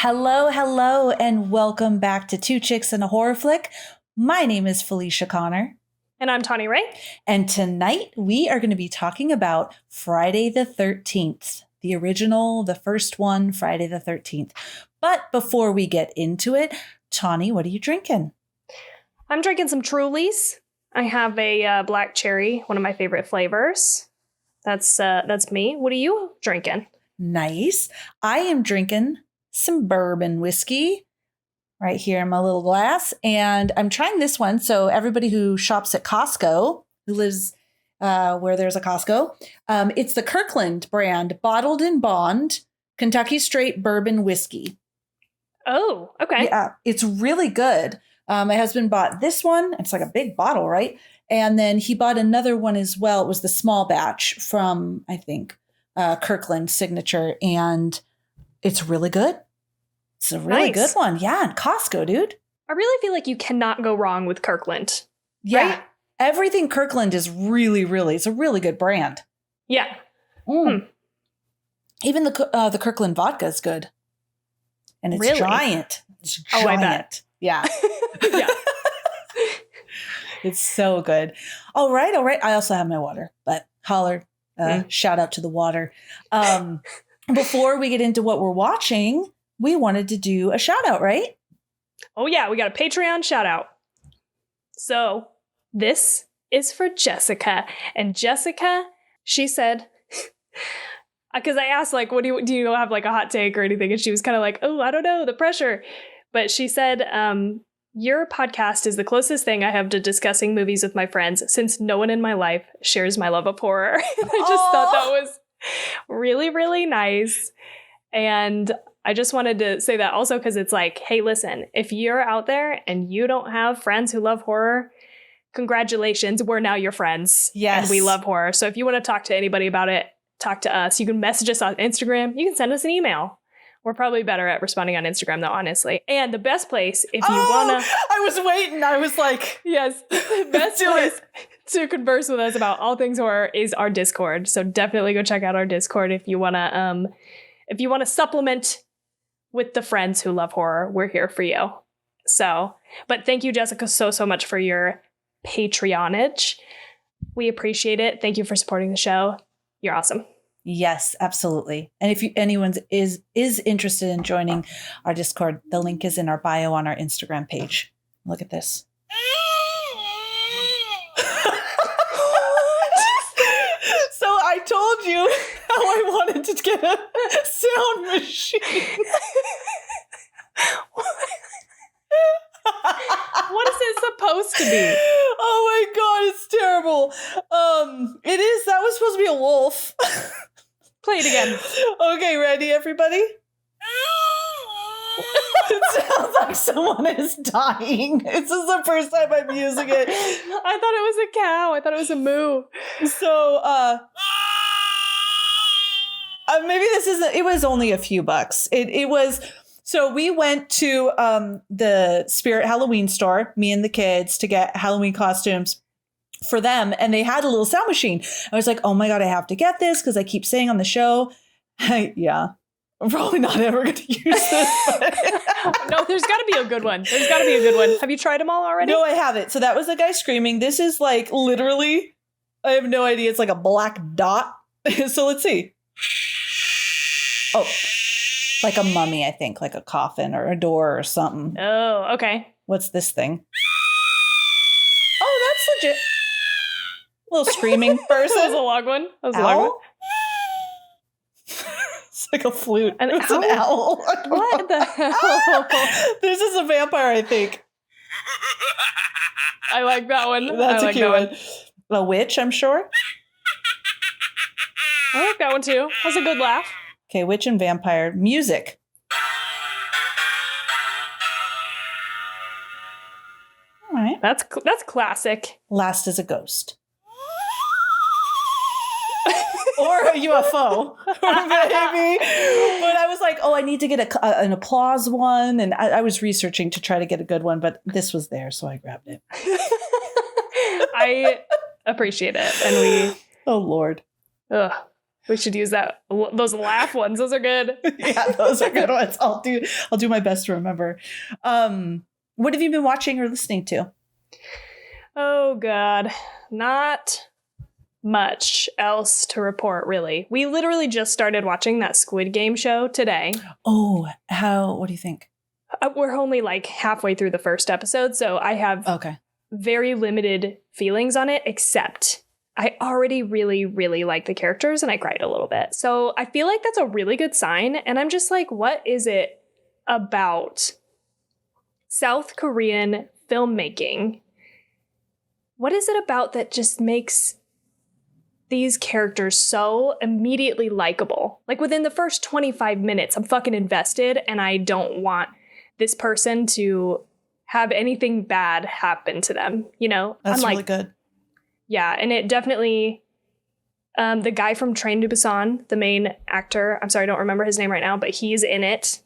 Hello, hello, and welcome back to Two Chicks and a Horror Flick. My name is Felicia Connor. And I'm Tawny Ray. And tonight we are going to be talking about Friday the 13th, the original, the first one, Friday the 13th. But before we get into it, Tawny, what are you drinking? I'm drinking some Trulies. I have a black cherry, one of my favorite flavors. That's me. What are you drinking? Nice. I am drinking some bourbon whiskey right here in my little glass. And I'm trying this one. So everybody who shops at Costco, who lives where there's a Costco, it's the Kirkland brand, bottled in bond, Kentucky straight bourbon whiskey. Oh, okay. Yeah, it's really good. My husband bought this one. It's like a big bottle, right? And then he bought another one as well. It was the small batch from, I think, Kirkland Signature. And it's really good. It's a really good one. Yeah, and Costco, dude. I really feel like you cannot go wrong with Kirkland. Yeah. Right? Everything Kirkland is really, it's a really good brand. Yeah. Even the Kirkland vodka is good. And it's really? Giant. It's giant. Oh, I bet. Yeah. Yeah. It's so good. All right. I also have my water, but holler. Shout out to the water. Before we get into what we're watching, we wanted to do a shout out, right? Oh, yeah. We got a Patreon shout out. So this is for Jessica. And Jessica, she said, because I asked, like, do you have like a hot take or anything? And she was kind of like, oh, I don't know, the pressure. But she said, your podcast is the closest thing I have to discussing movies with my friends since no one in my life shares my love of horror. I just thought that was really, really nice. And I just wanted to say that also because it's like, hey, listen, if you're out there and you don't have friends who love horror, congratulations. We're now your friends. Yes. And we love horror. So if you want to talk to anybody about it, talk to us. You can message us on Instagram. You can send us an email. We're probably better at responding on Instagram, though, honestly. And the best place, if you want to... I was waiting. I was like... Yes. The best place to converse with us about all things horror is our Discord. So definitely go check out our Discord if you want to supplement with the friends who love horror. We're here for you. So, but thank you, Jessica, so much for your Patreonage. We appreciate it. Thank you for supporting the show. You're awesome. Yes, absolutely. And if anyone is interested in joining our Discord, the link is in our bio on our Instagram page. Look at this. So I told you how I wanted to get a sound machine. What is it supposed to be? Oh my God, it's terrible. It is. That was supposed to be a wolf. Play it again. Okay, ready, everybody? It sounds like someone is dying. This is the first time I'm using it. I thought it was a cow. I thought it was a moo. So, maybe this isn't. It was only a few bucks. It was. So we went to the Spirit Halloween store, me and the kids, to get Halloween costumes for them. And they had a little sound machine. I was like, oh my God, I have to get this because I keep saying on the show, yeah, I'm probably not ever going to use this. No, there's got to be a good one. There's got to be a good one. Have you tried them all already? No, I haven't. So that was the guy screaming. This is like literally, I have no idea. It's like a black dot. So let's see. Oh, like a mummy, I think, like a coffin or a door or something. Oh, okay. What's this thing? Oh, that's legit. A little screaming person. That was a long one. That was a long one. It's like a flute. It's an owl. What the hell? This is a vampire, I think. I like that one. That's a cute one. A witch, I'm sure. I like that one too. That's a good laugh. Okay, witch and vampire. Music. All right. That's classic. Last is a ghost. Or a UFO, maybe. But I was like, oh, I need to get an applause one. And I was researching to try to get a good one, but this was there, so I grabbed it. I appreciate it. And we... Oh, Lord. Ugh. We should use those laugh ones. Those are good. Yeah, those are good ones. I'll do my best to remember. What have you been watching or listening to? Oh God, not much else to report, really. We literally just started watching that Squid Game show today. Oh, what do you think? We're only like halfway through the first episode, so I have very limited feelings on it, except I already really, really like the characters and I cried a little bit. So I feel like that's a really good sign. And I'm just like, what is it about South Korean filmmaking? What is it about that just makes these characters so immediately likable? Like within the first 25 minutes, I'm fucking invested and I don't want this person to have anything bad happen to them. You know, that's I'm really like, good. Yeah. And it definitely, the guy from Train to Busan, the main actor, I'm sorry, I don't remember his name right now, but he's in it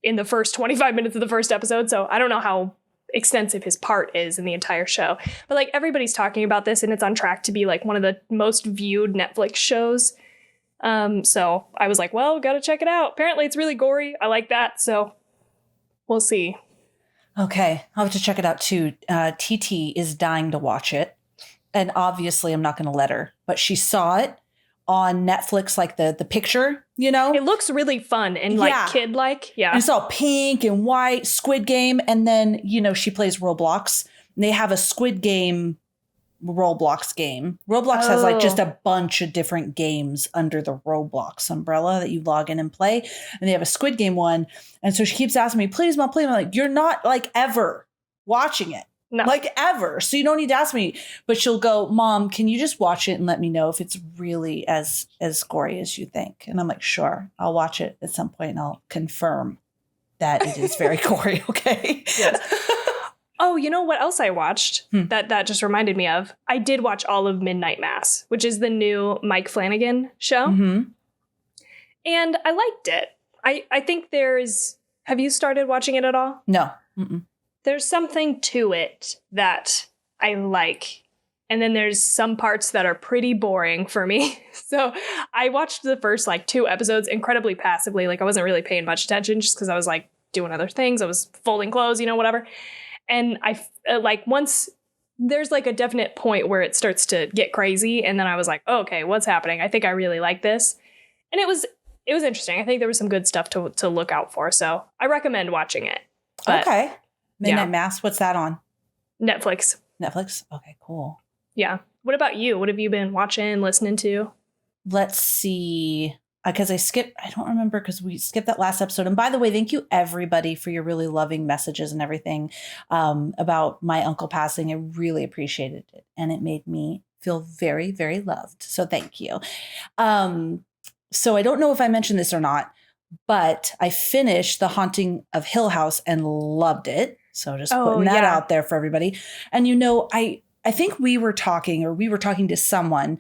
in the first 25 minutes of the first episode. So I don't know how extensive his part is in the entire show, but like everybody's talking about this and it's on track to be like one of the most viewed Netflix shows. So I was like, well, gotta check it out. Apparently it's really gory. I like that. So we'll see. Okay. I'll have to check it out too. TT is dying to watch it. And obviously I'm not going to let her, but she saw it on Netflix, like the picture, you know? It looks really fun and like kid-like. Yeah. And it's all pink and white, Squid Game. And then, you know, she plays Roblox. And they have a Squid Game Roblox game. Roblox has like just a bunch of different games under the Roblox umbrella that you log in and play. And they have a Squid Game one. And so she keeps asking me, please, Mom, please. I'm like, you're not like ever watching it. No. Like ever. So you don't need to ask me. But she'll go, Mom, can you just watch it and let me know if it's really as gory as you think? And I'm like, sure, I'll watch it at some point and I'll confirm that it is very gory. Okay. Yes. Oh, you know what else I watched that just reminded me of? I did watch all of Midnight Mass, which is the new Mike Flanagan show. Mm-hmm. And I liked it. I think have you started watching it at all? No. Mm-mm. There's something to it that I like. And then there's some parts that are pretty boring for me. So I watched the first like 2 episodes incredibly passively. Like I wasn't really paying much attention just because I was like doing other things. I was folding clothes, you know, whatever. And I like once there's like a definite point where it starts to get crazy. And then I was like, oh, okay, what's happening? I think I really like this. And it was interesting. I think there was some good stuff to look out for. So I recommend watching it. But, okay. Midnight Mass. What's that on? Netflix. Okay, cool. Yeah. What about you? What have you been watching, listening to? Let's see. Because I don't remember because we skipped that last episode. And by the way, thank you everybody for your really loving messages and everything about my uncle passing. I really appreciated it. And it made me feel very, very loved. So thank you. So I don't know if I mentioned this or not, but I finished The Haunting of Hill House and loved it. So just putting that out there for everybody. And, you know, I think we were talking to someone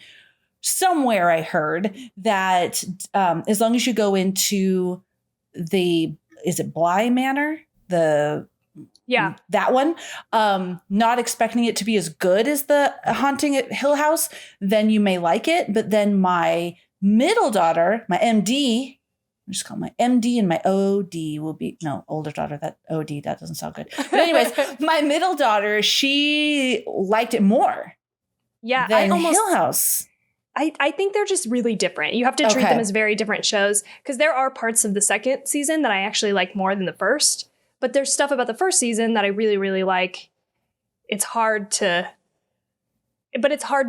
somewhere. I heard that as long as you go into is it Bly Manor? That one, not expecting it to be as good as The Haunting at Hill House, then you may like it. But then my middle daughter, my MD, I just call my MD and my OD will be, no, older daughter, that OD, that doesn't sound good. But anyways, my middle daughter, she liked it more. Yeah. Than Hill House. I think they're just really different. You have to treat them as very different shows because there are parts of the second season that I actually like more than the first. But there's stuff about the first season that I really, really like. It's hard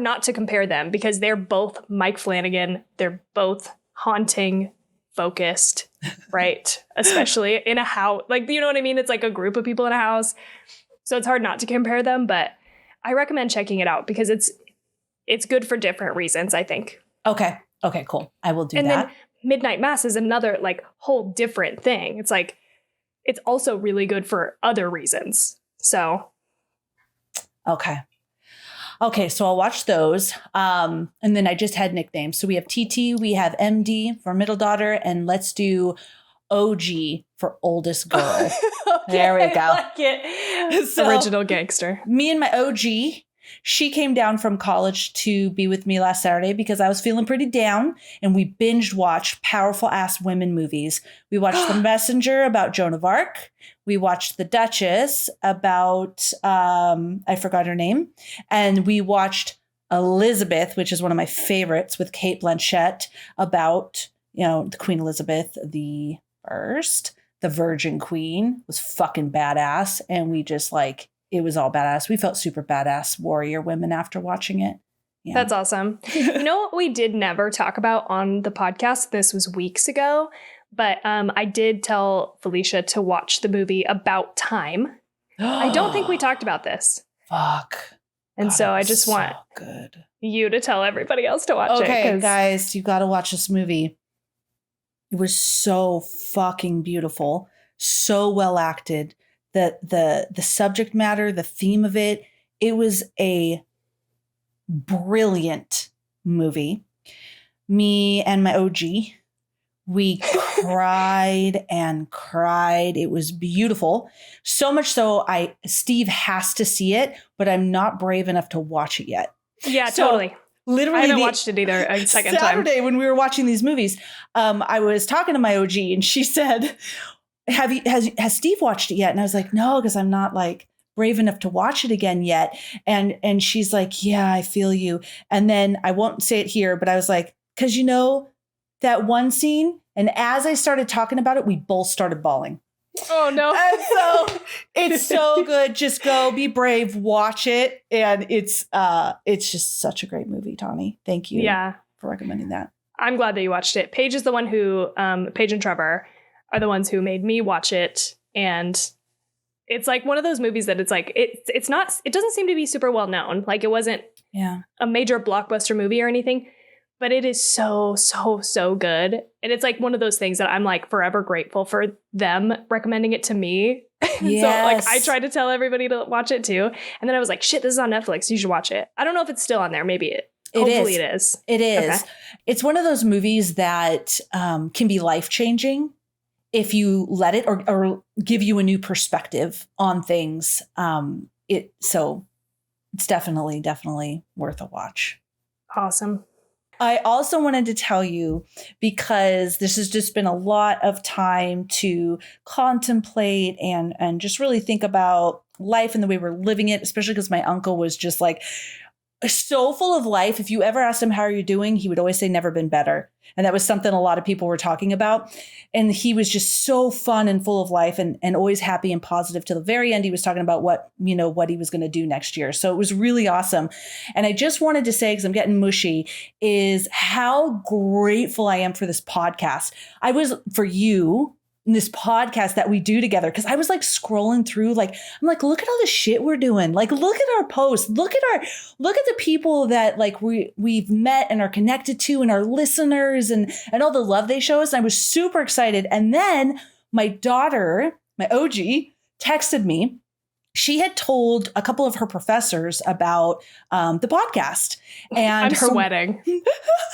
not to compare them because they're both Mike Flanagan. They're both haunting focused, right? Especially in a house. Like, you know what I mean? It's like a group of people in a house. So it's hard not to compare them, but I recommend checking it out because it's good for different reasons, I think. Okay, cool. I will do that. And then Midnight Mass is another like whole different thing. It's like, it's also really good for other reasons. So. Okay, so I'll watch those. And then I just had nicknames. So we have TT, we have MD for middle daughter, and let's do OG for oldest girl. There we go. I like it. So, original gangster. Me and my OG She came down from college to be with me last Saturday because I was feeling pretty down, and we binged watched powerful ass women movies. We watched The Messenger about Joan of Arc. We watched The Duchess about, I forgot her name. And we watched Elizabeth, which is one of my favorites, with Cate Blanchett, about, the Queen Elizabeth the First, the Virgin Queen. Was fucking badass. And we just it was all badass. We felt super badass warrior women after watching it. Yeah. That's awesome. You know what we did never talk about on the podcast? This was weeks ago, but I did tell Felicia to watch the movie About Time. I don't think we talked about this. Fuck. And God, so I just want you to tell everybody else to watch it. Okay, guys, you got to watch this movie. It was so fucking beautiful, so well acted. The subject matter, the theme of it, it was a brilliant movie. Me and my OG, we cried and cried. It was beautiful. So much so Steve has to see it, but I'm not brave enough to watch it yet. Yeah, totally. Literally, I haven't watched it either a second time. Saturday when we were watching these movies, I was talking to my OG and she said, has Steve watched it yet? And I was like, no, because I'm not brave enough to watch it again yet. And she's like, yeah, I feel you. And then I won't say it here, but I was like, because that one scene, and as I started talking about it, we both started bawling. Oh no. And so it's so good. Just go, be brave, watch it. And it's just such a great movie, Tawny. Thank you for recommending that. I'm glad that you watched it. Paige is the one who, Paige and Trevor are the ones who made me watch it. And it's one of those movies that it doesn't seem to be super well known. It wasn't a major blockbuster movie or anything, but it is so, so, so good. And it's one of those things that I'm forever grateful for them recommending it to me. Yes. So I tried to tell everybody to watch it too. And then I was like, shit, this is on Netflix. You should watch it. I don't know if it's still on there. Maybe hopefully it is. It is. Okay. It's one of those movies that can be life-changing if you let it or give you a new perspective on things. So it's definitely worth a watch. Awesome. I also wanted to tell you, because this has just been a lot of time to contemplate and just really think about life and the way we're living it, especially because my uncle was just so full of life. If you ever asked him, how are you doing? He would always say, never been better. And that was something a lot of people were talking about. And he was just so fun and full of life and always happy and positive. To the very end, he was talking about what he was going to do next year. So it was really awesome. And I just wanted to say, because I'm getting mushy, is how grateful I am for this podcast. I was for you. This podcast that we do together, because I was scrolling through, I'm look at all the shit we're doing. Look at our posts. Look at the people that we've met and are connected to, and our listeners and all the love they show us. And I was super excited. And then my daughter, my OG, texted me. She had told a couple of her professors about the podcast. And I'm sweating.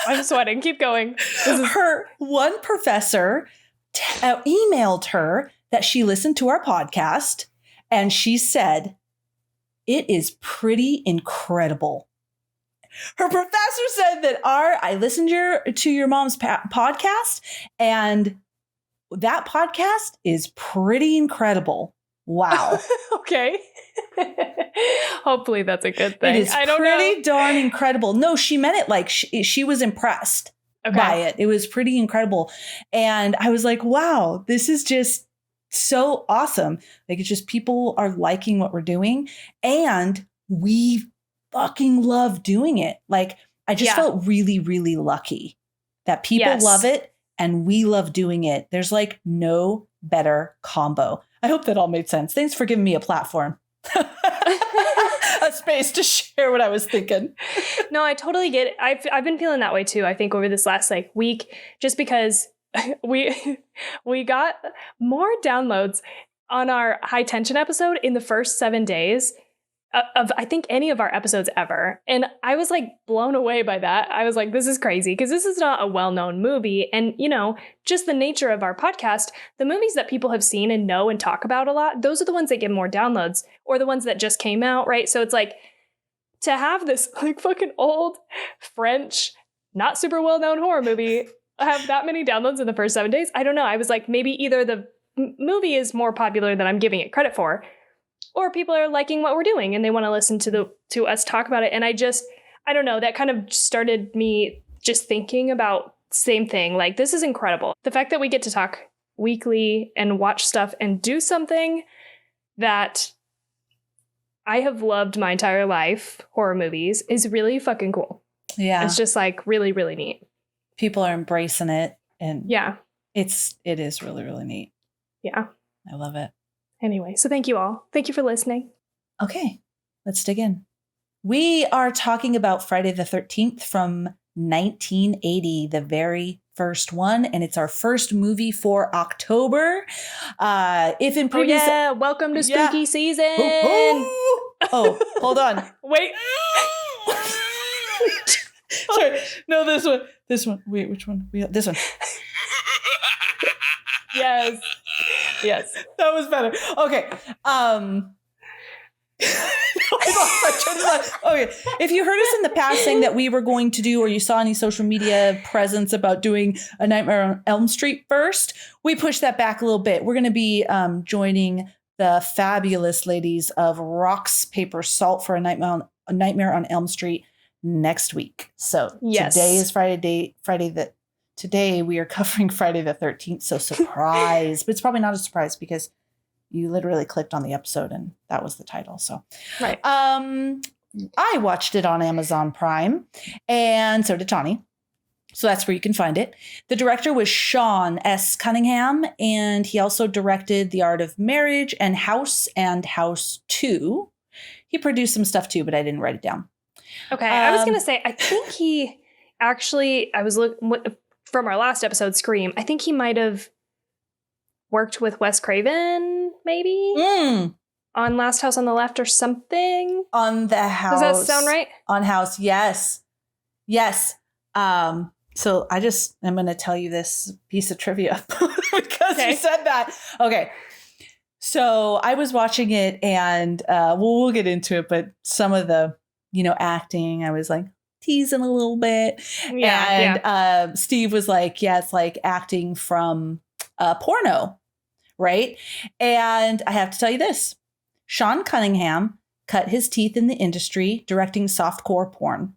I'm sweating. Keep going. Her one professor emailed her that she listened to our podcast, and she said, it is pretty incredible. Her professor said that I listened to your mom's podcast, and that podcast is pretty incredible. Wow. Okay. Hopefully that's a good thing. It is pretty darn incredible. No, she meant it she was impressed. Okay. By it. It was pretty incredible. And I was like, wow, this is just so awesome. It's just people are liking what we're doing, and we fucking love doing it. I just felt really, really lucky that people love it and we love doing it. There's no better combo. I hope that all made sense. Thanks for giving me a platform. A space to share what I was thinking. No, I totally get it. I've been feeling that way too. I think over this last week, just because we got more downloads on our high tension episode in the first 7 days of I think any of our episodes ever. And I was blown away by that. I was like, this is crazy, because this is not a well-known movie. And, just the nature of our podcast, the movies that people have seen and know and talk about a lot, those are the ones that get more downloads, or the ones that just came out, right? So it's to have this like fucking old French, not super well-known horror movie have that many downloads in the first 7 days. I don't know. I was like, maybe either the movie is more popular than I'm giving it credit for, or people are liking what we're doing and they want to listen to us talk about it. And I don't know, that kind of started me just thinking about same thing. Like, this is incredible. The fact that we get to talk weekly and watch stuff and do something that I have loved my entire life, horror movies, is really fucking cool. Yeah. It's just like really, really neat. People are embracing it. And yeah, it is really, really neat. Yeah. I love it. Anyway, so thank you all. Thank you for listening. Okay, let's dig in. We are talking about Friday the 13th from 1980, the very first one, and it's our first movie for October. If in previous, welcome to spooky season. Oh, hold on. Wait. Sorry, no, this one. Wait, which one? This one. Yes, that was better. Okay. Okay. If you heard us in the past saying that we were going to do, or you saw any social media presence about doing A Nightmare on Elm Street first, we pushed that back a little bit. We're going to be joining the fabulous ladies of Rocks, Paper, Salt for A Nightmare on Elm Street next week. So Today is Today we are covering Friday the 13th. So surprise, but it's probably not a surprise because you literally clicked on the episode and that was the title. So, right. I watched it on Amazon Prime and so did Tawny. So that's where you can find it. The director was Sean S. Cunningham, and he also directed The Art of Marriage and House 2. He produced some stuff too, but I didn't write it down. Okay. I was going to say, I think he actually, I was looking from our last episode, Scream, I think he might have worked with Wes Craven, maybe? On Last House on the Left or something? On the House. Does that sound right? On House, yes. Yes. So I'm going to tell you this piece of trivia because you said that. Okay. So I was watching it and we'll get into it, but some of the, acting, I was like teasing a little bit. Yeah. And Steve was like, yeah, it's like acting from porno, right? And I have to tell you this. Sean Cunningham cut his teeth in the industry directing softcore porn,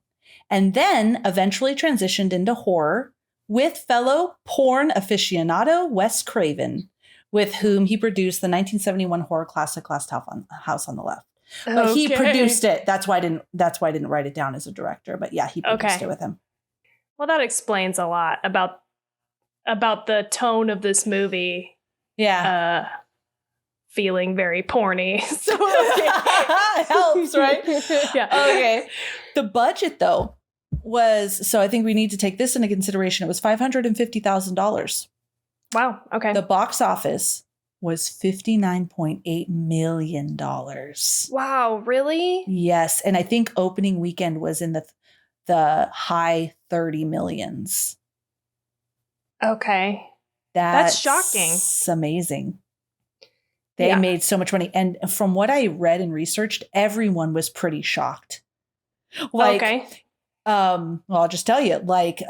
and then eventually transitioned into horror with fellow porn aficionado Wes Craven, with whom he produced the 1971 horror classic Last House on the Left. But he produced it. That's why I didn't write it down as a director. But yeah, he produced it with him. Well, that explains a lot about the tone of this movie. Yeah. Feeling very porny. So it helps, right? Yeah. Okay. The budget though was, so I think we need to take this into consideration. It was $550,000. Wow. Okay. The box office was $59.8 million. Wow, really? Yes. And I think opening weekend was in the high 30 millions. Okay. That's shocking. It's amazing. They made so much money. And from what I read and researched, everyone was pretty shocked. Like, well, I'll just tell you, like,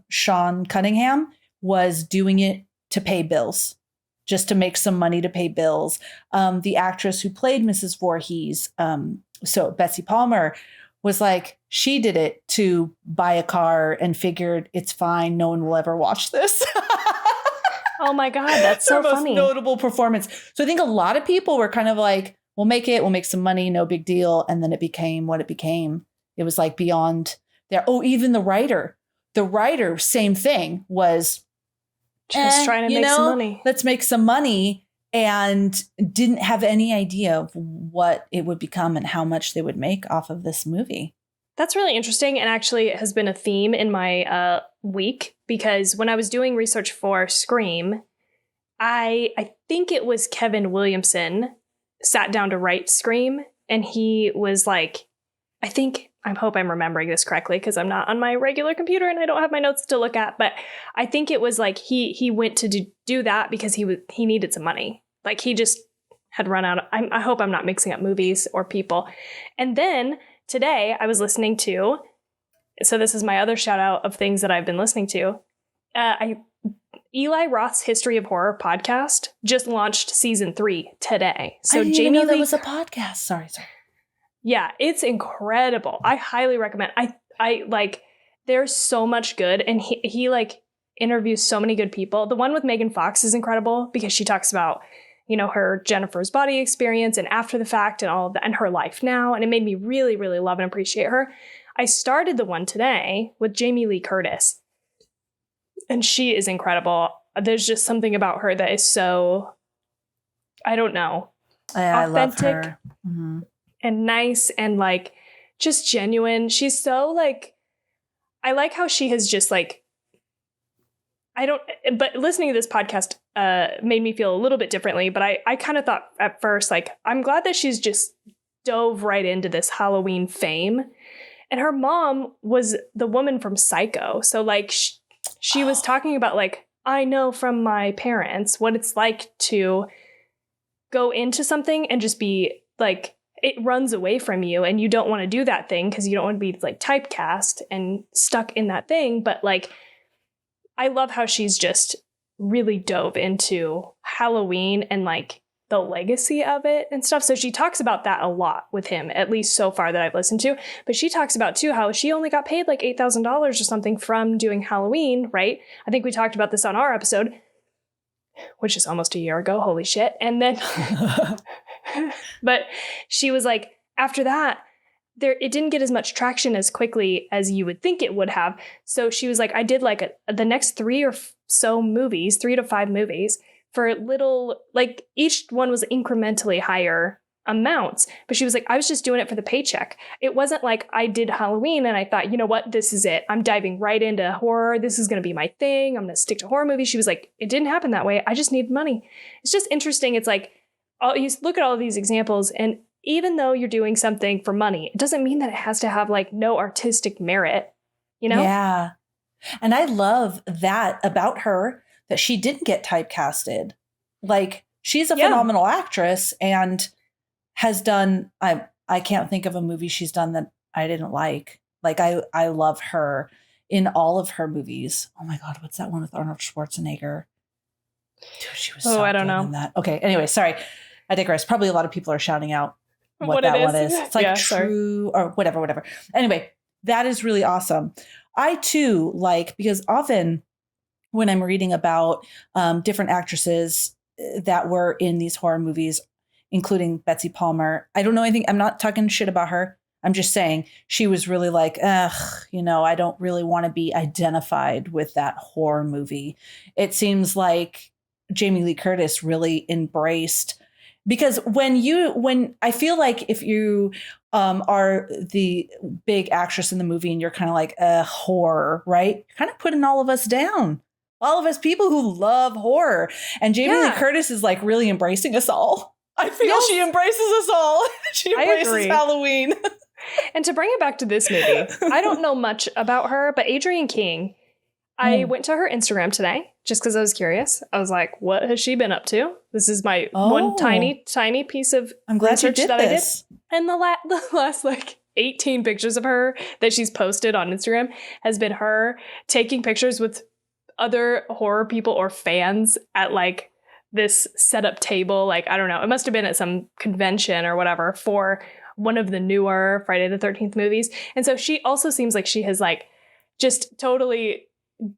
Sean Cunningham was doing it to pay bills, just to make some money to pay bills. The actress who played Mrs. Voorhees, so Betsy Palmer, was like, she did it to buy a car and figured it's fine. No one will ever watch this. Oh my God, that's so funny. Most notable performance. So I think a lot of people were kind of like, we'll make some money, no big deal. And then it became what it became. It was like beyond there. Oh, even the writer, same thing, was just trying to make some money. Let's make some money, and didn't have any idea of what it would become and how much they would make off of this movie. That's really interesting, and actually has been a theme in my week, because when I was doing research for Scream, I think it was Kevin Williamson sat down to write Scream, and he was like, I hope I'm remembering this correctly because I'm not on my regular computer and I don't have my notes to look at, but I think it was like he went to do that because he needed some money. Like he just had run out. I hope I'm not mixing up movies or people. And then today I was listening to, so this is my other shout out of things that I've been listening to. Eli Roth's History of Horror podcast just launched season 3 today. So I didn't even know that was a podcast. Sorry. Yeah, it's incredible. I highly recommend. I like, there's so much good, and he like interviews so many good people. The one with Megan Fox is incredible because she talks about, you know, her Jennifer's Body experience and after the fact and all of that, and her life now, and it made me really, really love and appreciate her. I started the one today with Jamie Lee Curtis, and she is incredible. There's just something about her that is so, I don't know, I love authentic her. Mm-hmm. and nice and like just genuine. She's so like, I like how she has just like, but listening to this podcast made me feel a little bit differently, but I kind of thought at first, like, I'm glad that she's just dove right into this Halloween fame. And her mom was the woman from Psycho. So like she was talking about like, I know from my parents what it's like to go into something and just be like, it runs away from you and you don't want to do that thing because you don't want to be like typecast and stuck in that thing. But like, I love how she's just really dove into Halloween and like the legacy of it and stuff. So she talks about that a lot with him, at least so far that I've listened to. But she talks about too how she only got paid like $8,000 or something from doing Halloween, right? I think we talked about this on our episode, which is almost a year ago. Holy shit. And then, but she was like, after that, it didn't get as much traction as quickly as you would think it would have. So she was like, I did like the next 3 or so movies, 3 to 5 movies for little, like each one was incrementally higher amounts. But she was like, I was just doing it for the paycheck. It wasn't like I did Halloween and I thought, you know what, this is it. I'm diving right into horror. This is going to be my thing. I'm going to stick to horror movies. She was like, it didn't happen that way. I just needed money. It's just interesting. It's like, you look at all of these examples, and even though you're doing something for money, it doesn't mean that it has to have like no artistic merit, you know? Yeah. And I love that about her, that she didn't get typecasted. Like, she's a phenomenal actress and has done, I can't think of a movie she's done that I didn't like. Like, I love her in all of her movies. Oh my God, what's that one with Arnold Schwarzenegger? Dude, she was so I don't good know. in that. Okay, anyway, sorry. I digress. Probably a lot of people are shouting out what that one is. It's like true or whatever. Anyway, that is really awesome. I too like, because often when I'm reading about different actresses that were in these horror movies, including Betsy Palmer, I don't know anything. I'm not talking shit about her. I'm just saying she was really like, I don't really want to be identified with that horror movie. It seems like Jamie Lee Curtis really embraced, because when I feel like if you are the big actress in the movie and you're kind of like horror, right? You're kind of putting all of us down, all of us people who love horror. And Jamie Lee Curtis is like really embracing us all. I feel she embraces us all. She embraces Halloween. And to bring it back to this movie, I don't know much about her, but Adrienne King, I went to her Instagram today just because I was curious. I was like, what has she been up to? This is my one tiny piece of research that I did. And the last like 18 pictures of her that she's posted on Instagram has been her taking pictures with other horror people or fans at like this setup table. Like, I don't know, it must have been at some convention or whatever for one of the newer Friday the 13th movies. And so she also seems like she has like just totally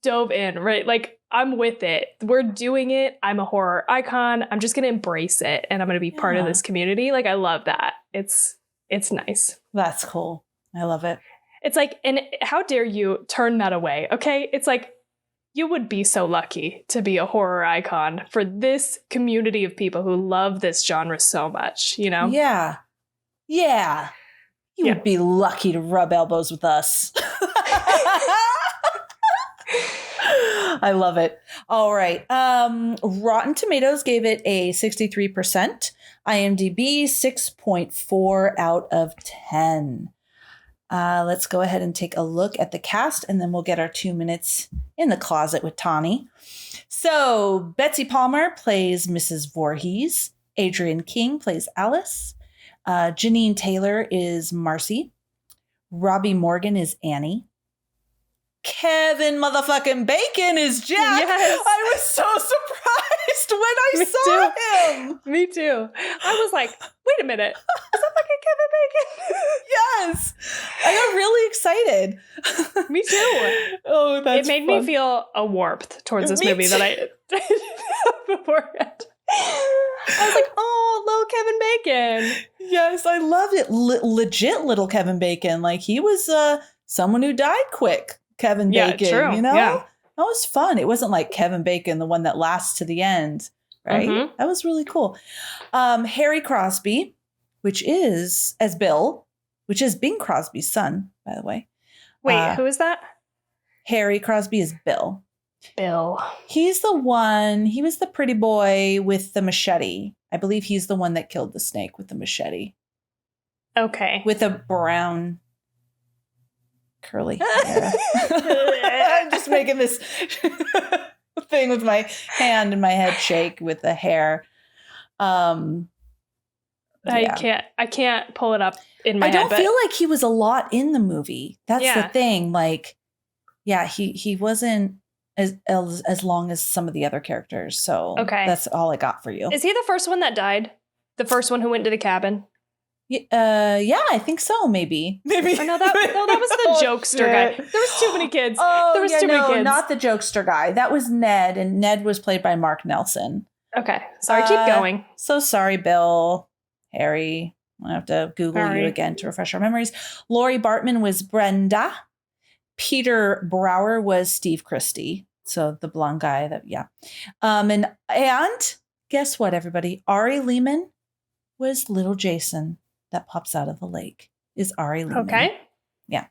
dove in, right? Like, I'm with it. We're doing it. I'm a horror icon. I'm just going to embrace it. And I'm going to be part of this community. Like, I love that. It's nice. That's cool. I love it. It's like, and how dare you turn that away? Okay. It's like, you would be so lucky to be a horror icon for this community of people who love this genre so much, you know? Yeah. Yeah. You would be lucky to rub elbows with us. I love it. All right. Rotten Tomatoes gave it a 63%. IMDb 6.4 out of 10. Let's go ahead and take a look at the cast, and then we'll get our 2 minutes in the closet with Tawny. So Betsy Palmer plays Mrs. Voorhees. Adrienne King plays Alice. Janine Taylor is Marcy. Robbie Morgan is Annie. Kevin motherfucking Bacon is Jack. Yes. I was so surprised when I saw him. Me too. I was like, wait a minute. Is that fucking Kevin Bacon? Yes. I got really excited. Me too. Oh, that's It made fun. me feel a warmth towards this Me movie that I didn't have beforehand. I was like, oh, little Kevin Bacon. Yes, I loved it. Legit little Kevin Bacon. Like he was someone who died quick. Kevin Bacon, true. you know? Yeah. That was fun. It wasn't like Kevin Bacon, the one that lasts to the end, right? Mhm. That was really cool. Harry Crosby, which is as Bill, which is Bing Crosby's son, by the way. Wait, who is that? Harry Crosby is Bill. Bill. He was the pretty boy with the machete. I believe he's the one that killed the snake with the machete. Okay. With a brown curly hair. I'm just making this thing with my hand and my head shake with the hair. Yeah. I can't pull it up in my head. I don't feel like he was a lot in the movie. That's the thing. Like, yeah, he wasn't as long as some of the other characters. So that's all I got for you. Is he the first one that died? The first one who went to the cabin? Yeah, I think so. Maybe. Oh, no, that was the jokester guy. There was too many kids. Oh, there was too many kids. Not the jokester guy. That was Ned, and Ned was played by Mark Nelson. Okay, sorry. Keep going. So sorry, Bill, Harry. I have to Google you again to refresh our memories. Laurie Bartman was Brenda. Peter Brower was Steve Christie. So the blonde guy. And guess what, everybody? Ari Lehman was little Jason that pops out of the lake. Is Ari Lehman. Okay. Yeah.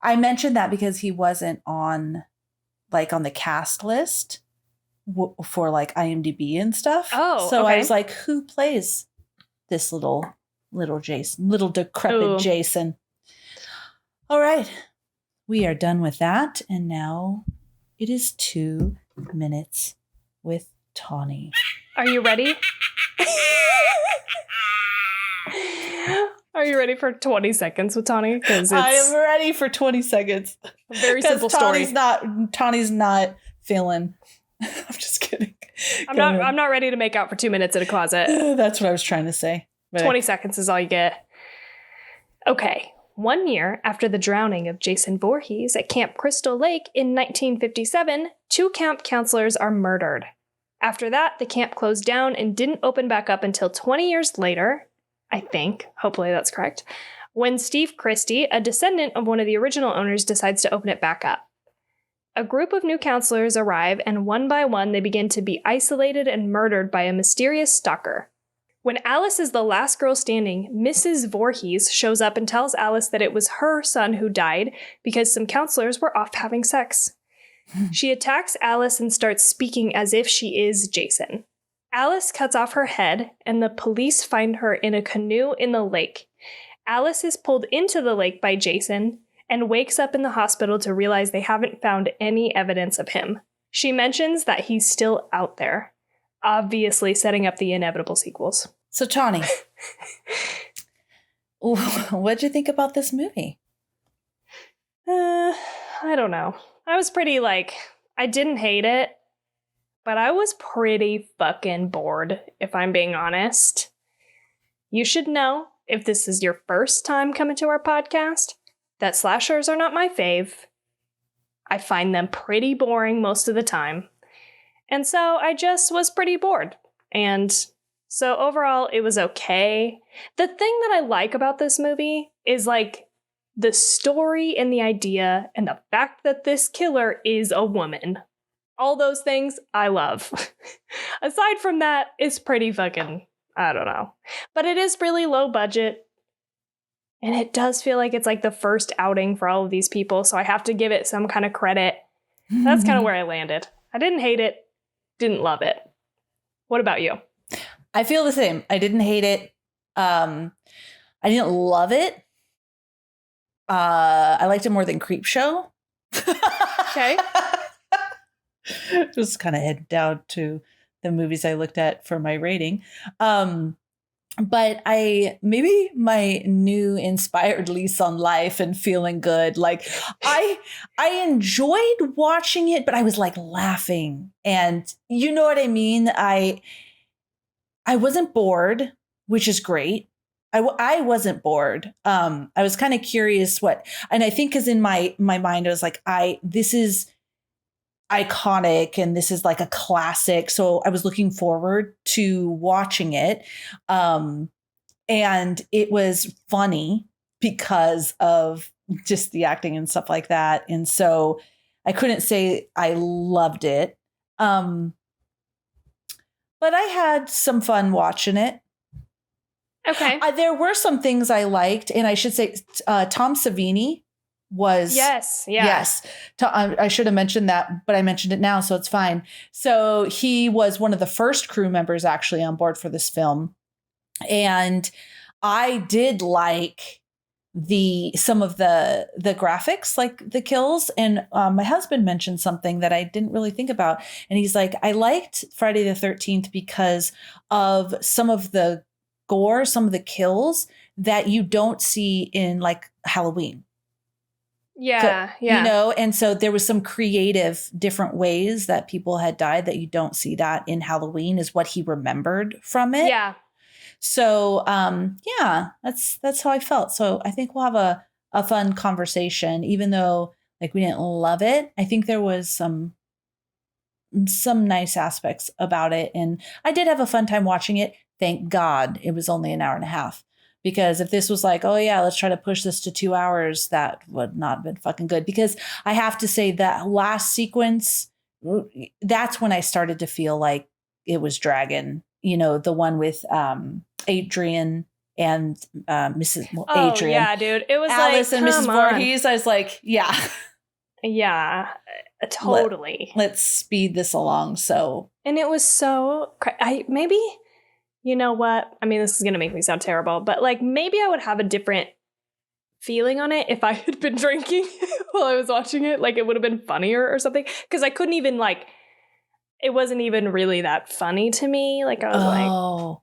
I mentioned that because he wasn't on the cast list for like IMDb and stuff. Oh, so okay. I was like, who plays this little Jason, little decrepit Jason? All right. We are done with that. And now it is 2 minutes with Tawny. Are you ready? Are you ready for 20 seconds with Tawny? I am ready for 20 seconds. A very simple story. Tawny's not feeling. I'm just kidding. I'm not ready to make out for 2 minutes in a closet. That's what I was trying to say. 20 seconds is all you get. Okay. 1 year after the drowning of Jason Voorhees at Camp Crystal Lake in 1957, 2 camp counselors are murdered. After that, the camp closed down and didn't open back up until 20 years later, I think, hopefully that's correct, when Steve Christie, a descendant of one of the original owners, decides to open it back up. A group of new counselors arrive, and one by one they begin to be isolated and murdered by a mysterious stalker. When Alice is the last girl standing, Mrs. Voorhees shows up and tells Alice that it was her son who died because some counselors were off having sex. She attacks Alice and starts speaking as if she is Jason. Alice cuts off her head, and the police find her in a canoe in the lake. Alice is pulled into the lake by Jason and wakes up in the hospital to realize they haven't found any evidence of him. She mentions that he's still out there, obviously setting up the inevitable sequels. So, Tawny, what'd you think about this movie? I don't know. I was pretty I didn't hate it, but I was pretty fucking bored, if I'm being honest. You should know, if this is your first time coming to our podcast, that slashers are not my fave. I find them pretty boring most of the time. And so I just was pretty bored. And so overall, it was okay. The thing that I like about this movie is the story and the idea and the fact that this killer is a woman. All those things I love. Aside from that, it's pretty fucking, I don't know. But it is really low budget. And it does feel like it's the first outing for all of these people. So I have to give it some kind of credit. That's kind of where I landed. I didn't hate it. Didn't love it. What about you? I feel the same. I didn't hate it. I didn't love it. I liked it more than Creepshow. Okay. Just kind of head down to the movies I looked at for my rating. but maybe my new inspired lease on life and feeling good. Like I enjoyed watching it, but I was like laughing, and you know what I mean? I wasn't bored, which is great. I wasn't bored. I was kind of curious and I think because in my mind, I was like, this is iconic and this is like a classic. So I was looking forward to watching it. And it was funny because of just the acting and stuff like that. And so I couldn't say I loved it. But I had some fun watching it. Okay. There were some things I liked, and I should say Tom Savini was yes. I should have mentioned that, but I mentioned it now, so it's fine. So he was one of the first crew members actually on board for this film, and I did like some of the graphics, like the kills. And my husband mentioned something that I didn't really think about, and he's like, I liked Friday the 13th because of some of the gore, some of the kills that you don't see in like Halloween. Yeah. You know, and so there was some creative different ways that people had died that you don't see that in Halloween is what he remembered from it. Yeah. So, that's how I felt. So I think we'll have a fun conversation, even though like we didn't love it. I think there was some nice aspects about it. And I did have a fun time watching it. Thank God it was only an hour and a half, because if this was like, oh yeah, let's try to push this to 2 hours, that would not have been fucking good. Because I have to say that last sequence, that's when I started to feel like it was dragging, you know, the one with Adrian and Mrs. Adrian. Yeah, dude. It was Alice like, and Mrs. come Voorhees. I was like, yeah. Yeah, totally. Let's speed this along. So, and it was so, maybe, you know what? I mean, this is going to make me sound terrible, but like maybe I would have a different feeling on it if I had been drinking while I was watching it. Like it would have been funnier or something. Because I couldn't even it wasn't even really that funny to me. Like I was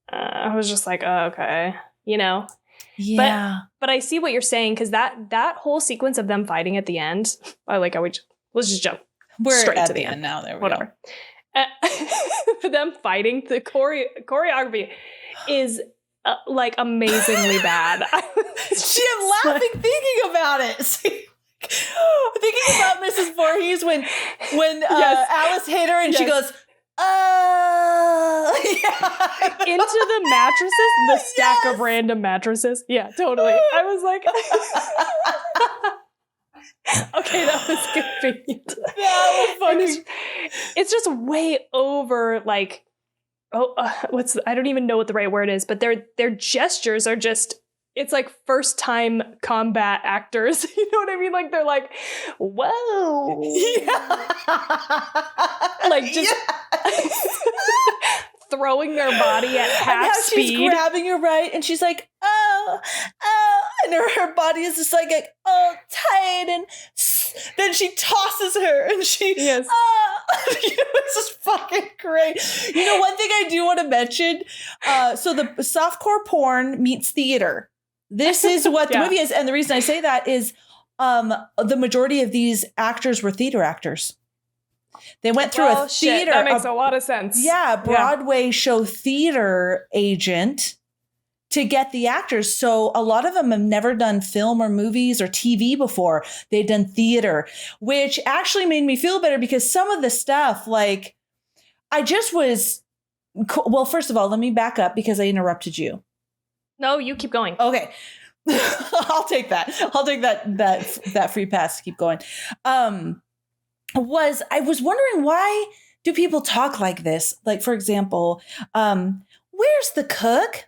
I was just like, oh, okay, you know? Yeah. But I see what you're saying, because that whole sequence of them fighting at the end, I like how let's just jump straight at to the end end now. There we Whatever. For them fighting, the choreography is like amazingly bad. I'm laughing thinking about it. Thinking about Mrs. Voorhees when Yes. Alice hit her and she goes, into the mattresses, the stack of random mattresses. Yeah, totally. I was like, okay, that was convenient. That was funny. It's just way over, like, I don't even know what the right word is, but their gestures are just, it's like first time combat actors. You know what I mean? Like they're like, whoa. Yeah. Like just throwing their body at half speed. She's grabbing her right, and she's like, oh, and her body is just like tight, and then she tosses her, and she, yes. It's just fucking great. You know, one thing I do want to mention, so the softcore porn meets theater. This is what the movie is, and the reason I say that is the majority of these actors were theater actors. They went through a theater. That makes a lot of sense. Yeah, Broadway show theater agent to get the actors. So a lot of them have never done film or movies or TV before. They've done theater, which actually made me feel better, because some of the stuff, like, I just was, well, first of all, let me back up because I interrupted you. No, you keep going. Okay. I'll take that. I'll take that free pass to keep going. I was wondering, why do people talk like this? Like, for example, where's the cook?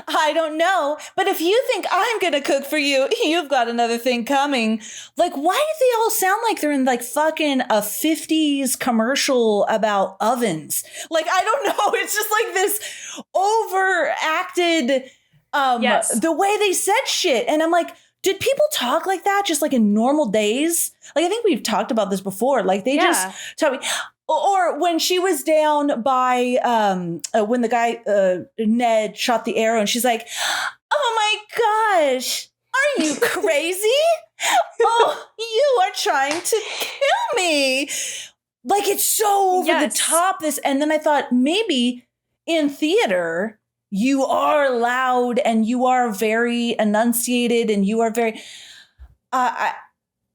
I don't know. But if you think I'm going to cook for you, you've got another thing coming. Like, why do they all sound like they're in like fucking a 50s commercial about ovens? Like, I don't know. It's just like this overacted, the way they said shit. And I'm like, did people talk like that just like in normal days? Like, I think we've talked about this before. Like, they just tell me, Or when she was down by when the guy Ned shot the arrow, and she's like, "Oh my gosh, are you crazy? Oh, you are trying to kill me!" Like, it's so over the top. And then I thought, maybe in theater you are loud and you are very enunciated and you are very.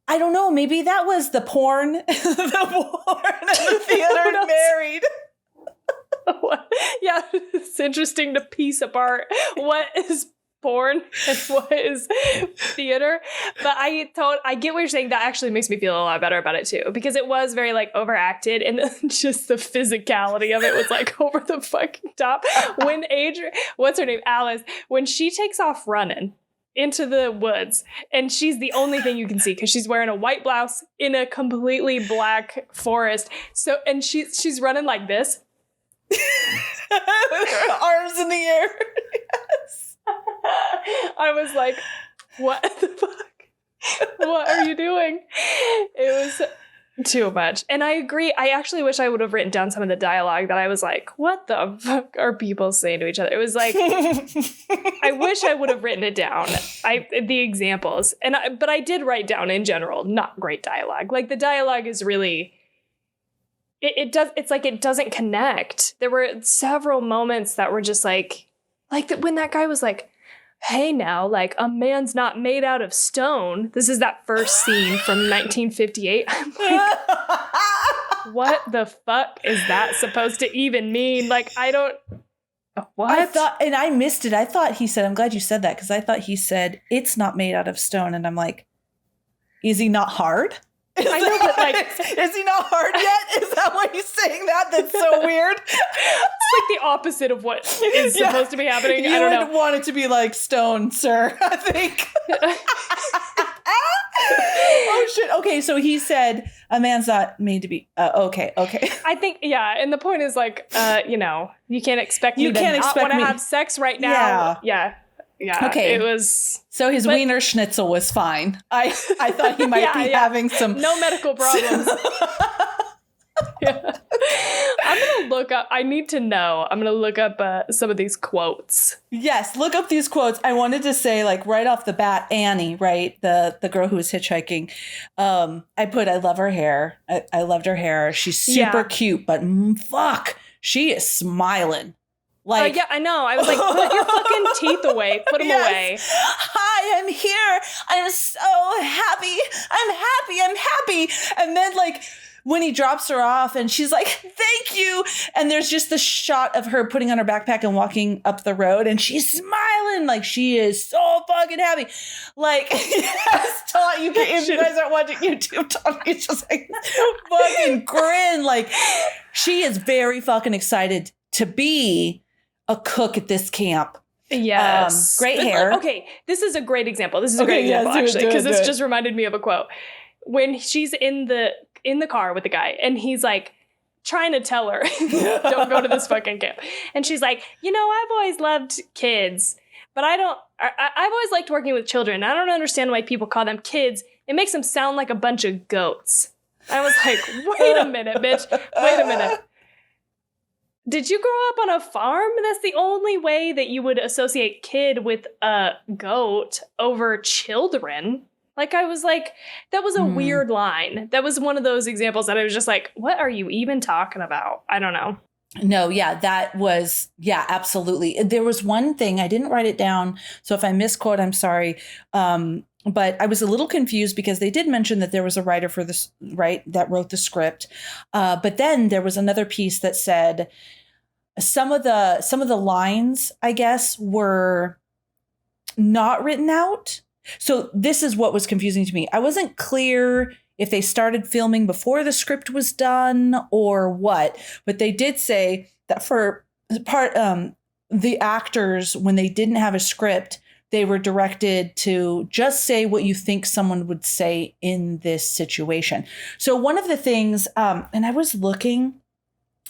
I don't know. Maybe that was the porn, the porn and the theater married. Yeah, it's interesting to piece apart what is porn and what is theater. But I get what you're saying. That actually makes me feel a lot better about it too, because it was very like overacted, and just the physicality of it was like over the fucking top. When what's her name, Alice, when she takes off running into the woods, and she's the only thing you can see because she's wearing a white blouse in a completely black forest. So, and she's running like this. Her arms in the air. Yes. I was like, what the fuck? What are you doing? It was too much. And I agree. I actually wish I would have written down some of the dialogue that I was like, what the fuck are people saying to each other? It was like, I wish I would have written it down. The examples. But I did write down in general, not great dialogue. Like, the dialogue is really, it's like it doesn't connect. There were several moments that were just like when that guy was like, "Hey now, like, a man's not made out of stone." This is that first scene from 1958. I'm like, what the fuck is that supposed to even mean? Like, I don't. What? I thought, and I missed it. I thought he said, I'm glad you said that, because I thought he said, "It's not made out of stone." And I'm like, is he not hard? I know, but like, is he not hard yet? Is that why he's saying that? That's so weird. It's like the opposite of what is supposed to be happening. I don't know. You would want it to be like stone, sir, I think. Oh, shit. Okay, so he said a man's not made to be. Okay. I think, yeah. And the point is, like, you can't expect me to not want to have sex right now. Yeah. Okay. It was. So his wiener schnitzel was fine. I thought he might be having some. No medical problems. Yeah. I'm going to look up. I need to know. I'm going to look up some of these quotes. Yes, look up these quotes. I wanted to say, like, right off the bat, Annie, right? The girl who was hitchhiking. I love her hair. I loved her hair. She's super cute, but fuck, she is smiling. Like, yeah, I know. I was like, put your fucking teeth away. Put them away. Hi, I'm here. I'm so happy. I'm happy. And then, like, when he drops her off and she's like, "Thank you." And there's just the shot of her putting on her backpack and walking up the road, and she's smiling like she is so fucking happy. Like, yes, if you guys aren't watching YouTube, Tony's just like fucking grin. Like, she is very fucking excited to be a cook at this camp. Yes. Great hair. Okay, this is a great example. Actually, because this just reminded me of a quote. When she's in the car with the guy, and he's like trying to tell her, "Don't go to this fucking camp." And she's like, "I've always loved kids, but I've always liked working with children. I don't understand why people call them kids. It makes them sound like a bunch of goats." I was like, wait a minute, bitch. Wait a minute. Did you grow up on a farm? That's the only way that you would associate kid with a goat over children. Like, I was like, that was a weird line. That was one of those examples that I was just like, what are you even talking about? I don't know. No, yeah, that was, yeah, absolutely. There was one thing, I didn't write it down, so if I misquote, I'm sorry. But I was a little confused because they did mention that there was a writer for this, right, that wrote the script. But then there was another piece that said some of the lines, I guess, were not written out. So this is what was confusing to me. I wasn't clear if they started filming before the script was done or what, but they did say that for the actors, when they didn't have a script, they were directed to just say what you think someone would say in this situation. So one of the things, and I was looking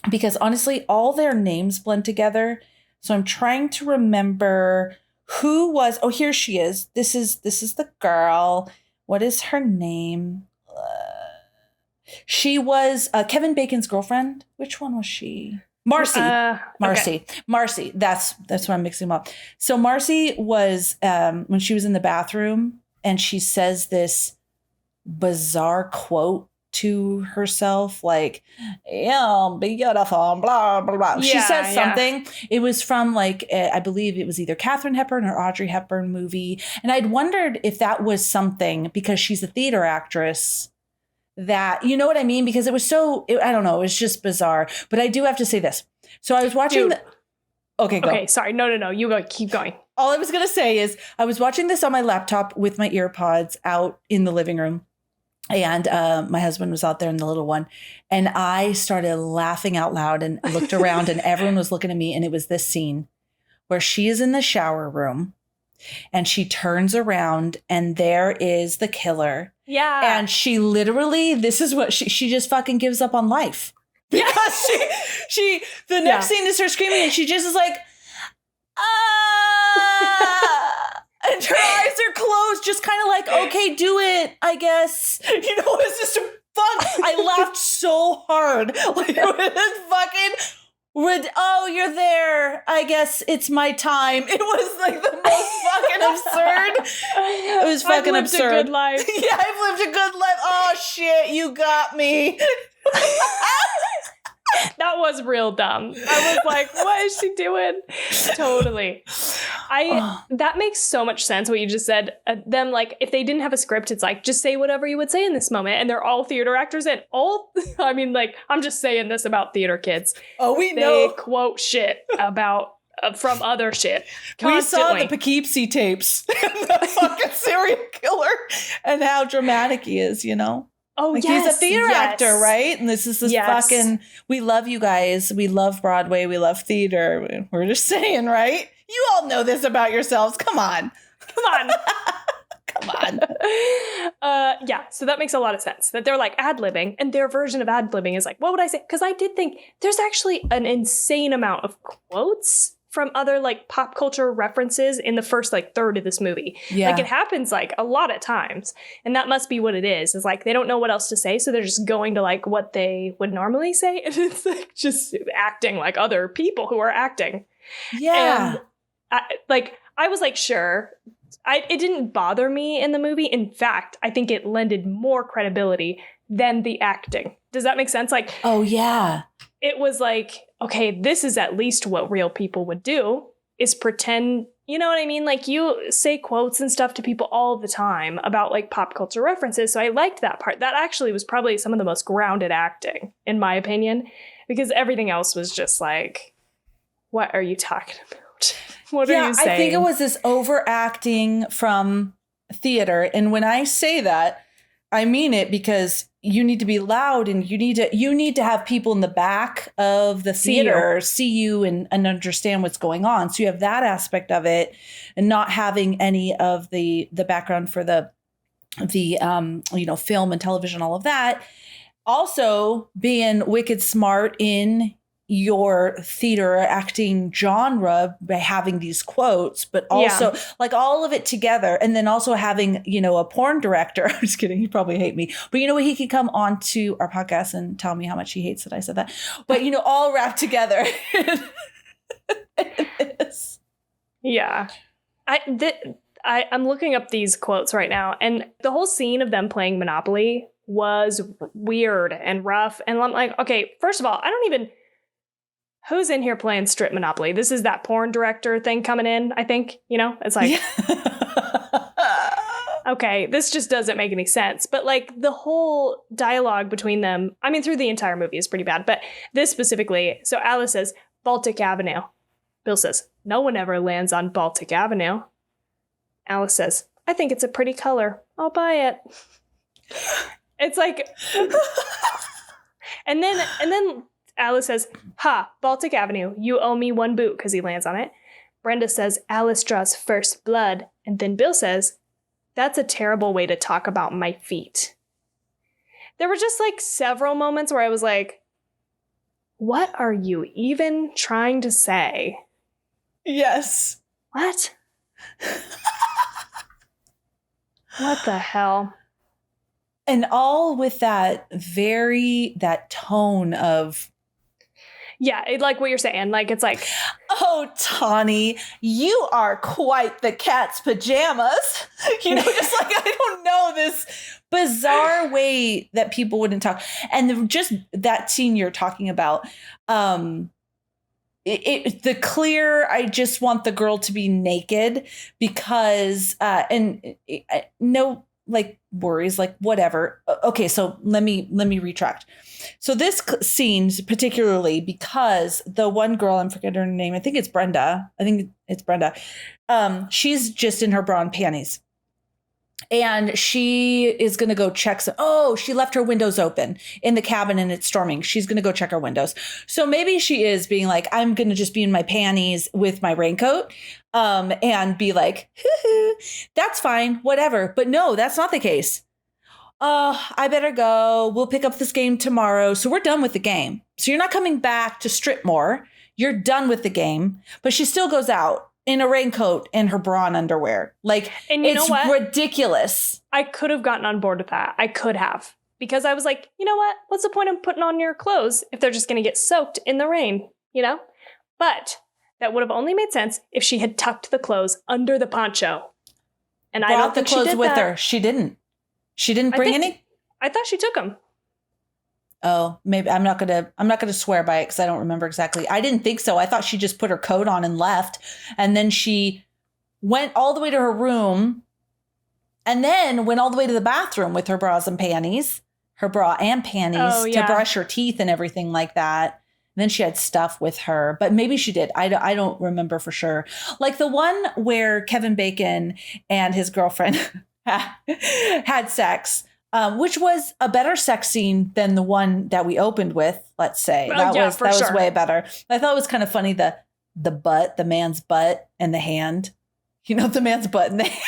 because honestly, all their names blend together. So I'm trying to remember who was, oh, here she is. This is the girl. What is her name? She was Kevin Bacon's girlfriend. Which one was she? Marcy. Okay. Marcy. That's what I'm mixing them up. So Marcy was when she was in the bathroom and she says this bizarre quote to herself, like, yeah, beautiful, blah, blah, blah. She says something. It was from like, I believe it was either Katharine Hepburn or Audrey Hepburn movie. And I'd wondered if that was something because she's a theater actress that, you know what I mean? Because it was I don't know, it was just bizarre. But I do have to say this. So I was watching Okay, go. Okay, sorry. No. You go. Keep going. All I was going to say is I was watching this on my laptop with my earpods out in the living room. And my husband was out there in the little one. And I started laughing out loud and looked around and everyone was looking at me. And it was this scene where she is in the shower room and she turns around and there is the killer. Yeah. And she literally, this is what she just fucking gives up on life. Because the next scene is her screaming and she just is like, and her eyes are closed, just kind of like, okay, do it, I guess. You know, it's just fun. I laughed so hard. Like, it was fucking, oh, you're there. I guess it's my time. It was like the most fucking absurd. It was fucking absurd. I've lived a good life. Yeah, I've lived a good life. Oh, shit, you got me. That was real dumb. I was like, what is she doing? Totally. That makes so much sense what you just said. Them, like, if they didn't have a script, it's like, just say whatever you would say in this moment. And they're all theater actors and I mean, like, I'm just saying this about theater kids. Oh, we know. They know. quote shit about from other shit constantly. We saw the Poughkeepsie tapes and the fucking serial killer and how dramatic he is, you know? Oh, like, yes. He's a theater actor, right? And this fucking, we love you guys. We love Broadway. We love theater. We're just saying, right? You all know this about yourselves. Come on. Come on. Yeah, so that makes a lot of sense. That they're like ad-libbing, and their version of ad-libbing is like, what would I say? Because I did think there's actually an insane amount of quotes from other like pop culture references in the first like third of this movie. Yeah. Like it happens like a lot of times. And that must be what it is like they don't know what else to say. So they're just going to like what they would normally say. And it's like just acting like other people who are acting. Yeah. And I was like, sure. It didn't bother me in the movie. In fact, I think it lended more credibility than the acting. Does that make sense? Like, oh yeah. It was like, okay, this is at least what real people would do, is pretend, you know what I mean? Like you say quotes and stuff to people all the time about like pop culture references. So I liked that part. That actually was probably some of the most grounded acting, in my opinion, because everything else was just like, what are you talking about? What are you saying? I think it was this overacting from theater. And when I say that, I mean it because you need to be loud and you need to have people in the back of the theater see you and understand what's going on. So you have that aspect of it and not having any of the background for the film and television, all of that. Also being wicked smart in your theater acting genre by having these quotes, but also like all of it together. And then also having, a porn director. I'm just kidding. He'd probably hate me, but he could come on to our podcast and tell me how much he hates that I said that, but all wrapped together. Yeah. I'm looking up these quotes right now, and the whole scene of them playing Monopoly was weird and rough. And I'm like, okay, first of all, who's in here playing strip Monopoly? This is that porn director thing coming in, I think. It's like, okay, this just doesn't make any sense. But like the whole dialogue between them, I mean, through the entire movie is pretty bad. But this specifically, so Alice says, Baltic Avenue. Bill says, no one ever lands on Baltic Avenue. Alice says, I think it's a pretty color. I'll buy it. It's like, and then Alice says, ha, Baltic Avenue, you owe me one boot, because he lands on it. Brenda says, Alice draws first blood. And then Bill says, that's a terrible way to talk about my feet. There were just like several moments where I was like, what are you even trying to say? Yes. What? What the hell? And all with that tone of, yeah, like what you're saying. Like, it's like, oh, Tawny, you are quite the cat's pajamas. Just like, I don't know, this bizarre way that people wouldn't talk. And just that scene you're talking about, the clear, I just want the girl to be naked because, no, like worries, like whatever. Okay. So let me retract. So this scene particularly because the one girl, I'm forgetting her name. I think it's Brenda. She's just in her bra and panties. And she is going to go check she left her windows open in the cabin and it's storming. She's going to go check her windows. So maybe she is being like, I'm going to just be in my panties with my raincoat and be like, hoo-hoo, that's fine, whatever. But no, that's not the case. I better go. We'll pick up this game tomorrow. So we're done with the game. So you're not coming back to strip more. You're done with the game. But she still goes out in a raincoat and her bra and underwear. Like, and you know what? Ridiculous. I could have gotten on board with that. I could have. Because I was like, you know what? What's the point of putting on your clothes if they're just going to get soaked in the rain, But that would have only made sense if she had tucked the clothes under the poncho. And I don't think she did that. Brought the clothes with her. She didn't. She didn't bring any? I thought she took them. Oh, maybe I'm not gonna swear by it because I don't remember exactly. I didn't think so. I thought she just put her coat on and left, and then she went all the way to her room, and then went all the way to the bathroom with her bra and panties to brush her teeth and everything like that. And then she had stuff with her, but maybe she did. I don't remember for sure. Like the one where Kevin Bacon and his girlfriend had sex. Which was a better sex scene than the one that we opened with, let's say. That was way better. I thought it was kind of funny, the butt, the man's butt and the hand. The man's butt and the hand.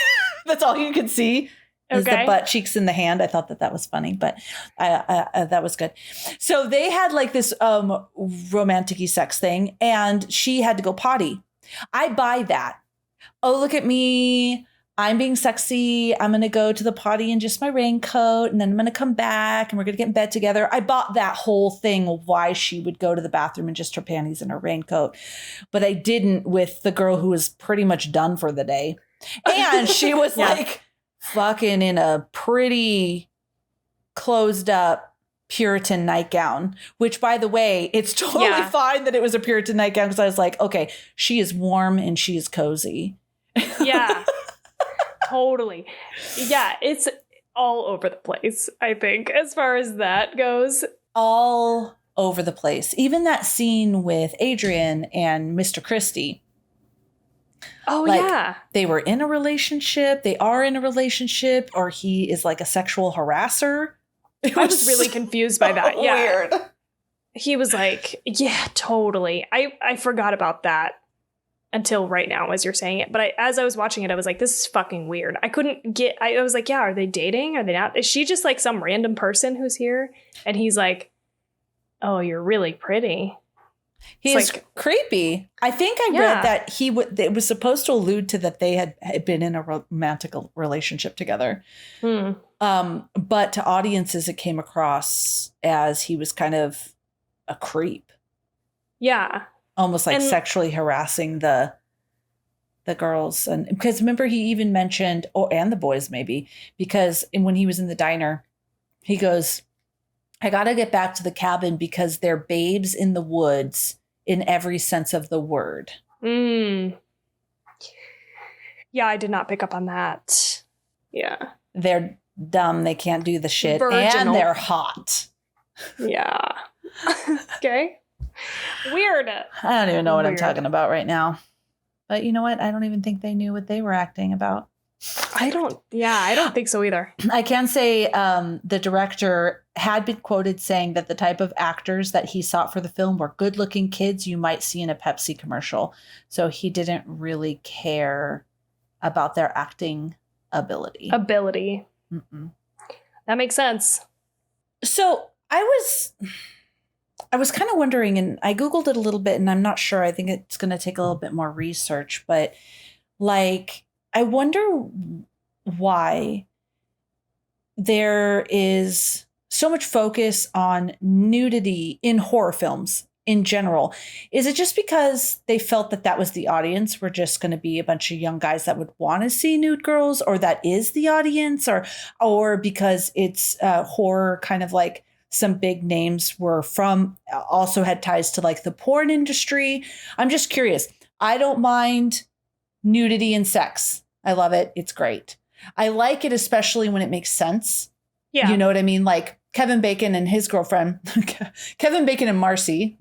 That's all you could see is the butt cheeks in the hand. I thought that was funny, but that was good. So they had like this romantic-y sex thing and she had to go potty. I buy that. Oh, look at me. I'm being sexy. I'm going to go to the potty in just my raincoat and then I'm going to come back and we're going to get in bed together. I bought that whole thing of why she would go to the bathroom in just her panties and her raincoat. But I didn't with the girl who was pretty much done for the day. And she was like fucking in a pretty closed up Puritan nightgown, which by the way, it's totally fine that it was a Puritan nightgown because I was like, okay, she is warm and she is cozy. Yeah. Totally. Yeah, it's all over the place, I think, as far as that goes. All over the place. Even that scene with Adrian and Mr. Christie. Oh, yeah. They were in a relationship. They are in a relationship. Or he is like a sexual harasser. I was really confused by that. Yeah. Weird. He was like, yeah, totally. I forgot about that. Until right now, as you're saying it. But as I was watching it, I was like, this is fucking weird. I couldn't get, I was like, yeah, are they dating? Are they not? Is she just like some random person who's here? And he's like, oh, you're really pretty. He's like, creepy. I think I read that it was supposed to allude to that they had been in a romantic relationship together. But to audiences, it came across as he was kind of a creep. Yeah. Almost like sexually harassing the girls. And because remember he even mentioned, and the boys maybe, because when he was in the diner, he goes, I got to get back to the cabin because they're babes in the woods in every sense of the word. Yeah, I did not pick up on that. Yeah. They're dumb. They can't do the shit. Virginal. And they're hot. Yeah. Okay. Weird. I don't even know what I'm talking about right now. But you know what? I don't even think they knew what they were acting about. I don't think so either. I can say the director had been quoted saying that the type of actors that he sought for the film were good-looking kids you might see in a Pepsi commercial. So he didn't really care about their acting ability. Mm-mm. That makes sense. So I was kind of wondering, and I Googled it a little bit, and I'm not sure. I think it's going to take a little bit more research, but like, I wonder why there is so much focus on nudity in horror films in general. Is it just because they felt that that was the audience? We're just going to be a bunch of young guys that would want to see nude girls, or that is the audience, or because it's horror, kind of like some big names were from, also had ties to like the porn industry. I'm just curious. I don't mind nudity and sex. I love it. It's great. I like it, especially when it makes sense. Yeah. You know what I mean? Like Kevin Bacon and his girlfriend, Kevin Bacon and Marcy,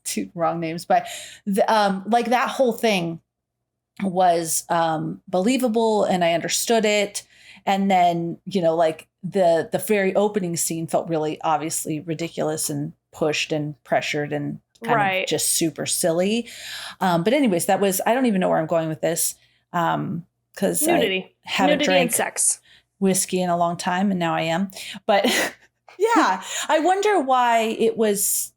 two wrong names, but like that whole thing was believable, and I understood it. And then, you know, like the very opening scene felt really obviously ridiculous and pushed and pressured and kind of just super silly. But anyways, that was, I don't even know where I'm going with this. Because I haven't drank and sex. whiskey in a long time, and now I am. But yeah, I wonder why it was.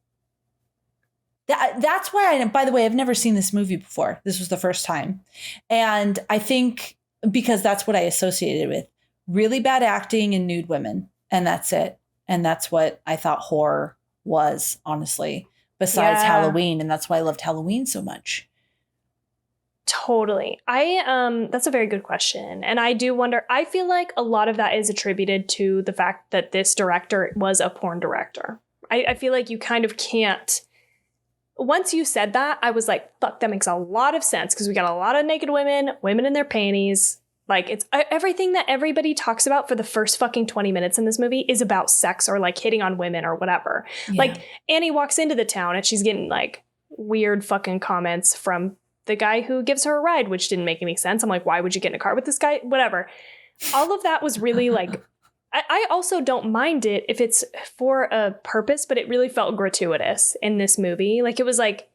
That's why by the way, I've never seen this movie before. This was the first time. And I think because that's what I associated with. Really bad acting and nude women. And that's it. And that's what I thought horror was, honestly, besides Halloween. And that's why I loved Halloween so much. Totally. That's a very good question. And I do wonder, I feel like a lot of that is attributed to the fact that this director was a porn director. I feel like you kind of can't. Once you said that, I was like, fuck, that makes a lot of sense, because we got a lot of naked women in their panties. Like, it's everything that everybody talks about for the first fucking 20 minutes in this movie is about sex or like hitting on women or whatever. Yeah. Like, Annie walks into the town and she's getting like weird fucking comments from the guy who gives her a ride, which didn't make any sense. I'm like, why would you get in a car with this guy? Whatever. All of that was really like, I also don't mind it if it's for a purpose, but it really felt gratuitous in this movie. Like, it was like,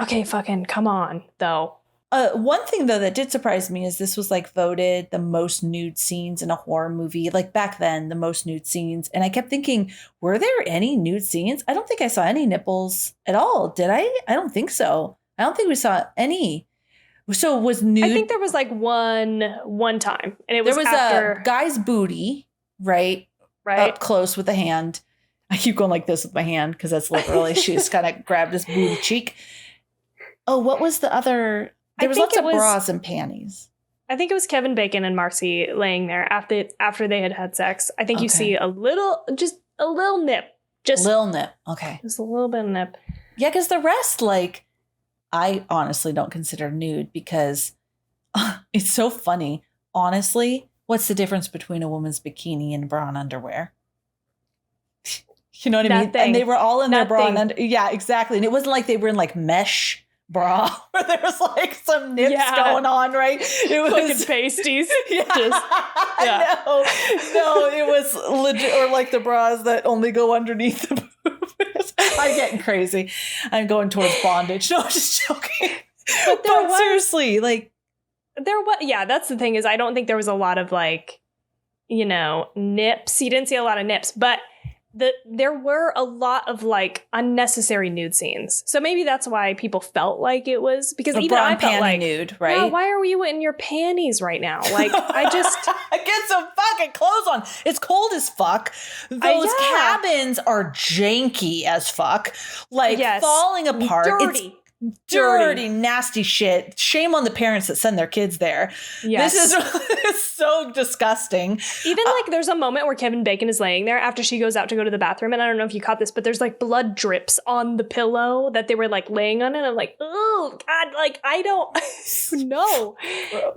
okay, fucking come on, though. One thing, though, that did surprise me is this was like voted the most nude scenes in a horror movie. Like back then, the most nude scenes. And I kept thinking, were there any nude scenes? I don't think I saw any nipples at all. Did I? I don't think so. I don't think we saw any. So was nude. I think there was like one time, and it was there was after a guy's booty, right up close with a hand. I keep going like this with my hand because that's literally she just kind of grabbed his booty cheek. Oh, what was the other? There was lots of bras and panties. I think it was Kevin Bacon and Marcy laying there after they had sex. I think you see a little nip, just a little nip. Okay, just a little bit of nip. Yeah, because the rest, like, I honestly don't consider nude because it's so funny. Honestly, what's the difference between a woman's bikini and bra and underwear? You know what I mean? And they were all in their bra and under. Yeah, exactly. And it wasn't like they were in like mesh bra where there was like some nips going on, right? It was fucking pasties. No, it was legit, or like the bras that only go underneath the boobs. I'm getting crazy. I'm going towards bondage. No, I'm just joking. But seriously, like that's the thing, is I don't think there was a lot of like, you know, nips. You didn't see a lot of nips, but there were a lot of like unnecessary nude scenes. So maybe that's why people felt like it was, because even I felt like nude, right? Yeah, why are you in your panties right now? Like, I just get some fucking clothes on. It's cold as fuck. Those cabins are janky as fuck. Like falling apart. Dirty, nasty shit. Shame on the parents that send their kids there. Yes. This is so disgusting. Even like there's a moment where Kevin Bacon is laying there after she goes out to go to the bathroom, and I don't know if you caught this, but there's like blood drips on the pillow that they were like laying on, and I'm like, oh God, like I don't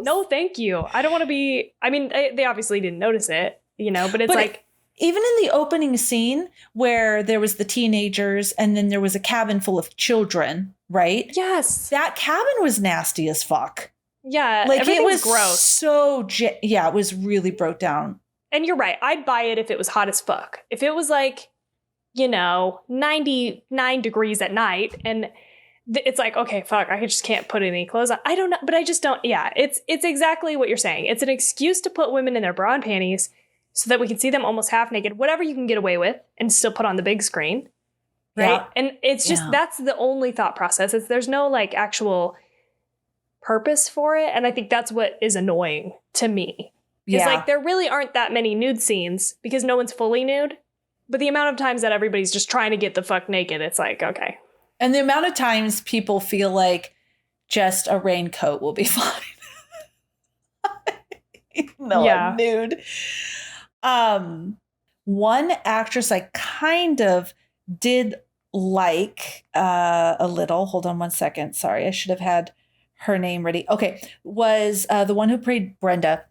no, thank you. I don't want to be. I mean, they obviously didn't notice it, you know, but it's like. Even in the opening scene where there was the teenagers and then there was a cabin full of children, right? Yes. That cabin was nasty as fuck. Yeah. Like it was gross. So, it was really broke down. And you're right. I'd buy it if it was hot as fuck. If it was like, you know, 99 degrees at night and it's like, okay, fuck, I just can't put any clothes on. I don't know, but I just don't. Yeah, it's exactly what you're saying. It's an excuse to put women in their bra and panties so that we can see them almost half naked, whatever you can get away with, and still put on the big screen, right? Yeah. And it's just, that's the only thought process. There's no like actual purpose for it. And I think that's what is annoying to me. It's like there really aren't that many nude scenes because no one's fully nude. But the amount of times that everybody's just trying to get the fuck naked, it's like, okay. And the amount of times people feel like just a raincoat will be fine. No, I'm nude. One actress I kind of did like a little. Hold on one second. Sorry, I should have had her name ready. Okay, was the one who played Brenda.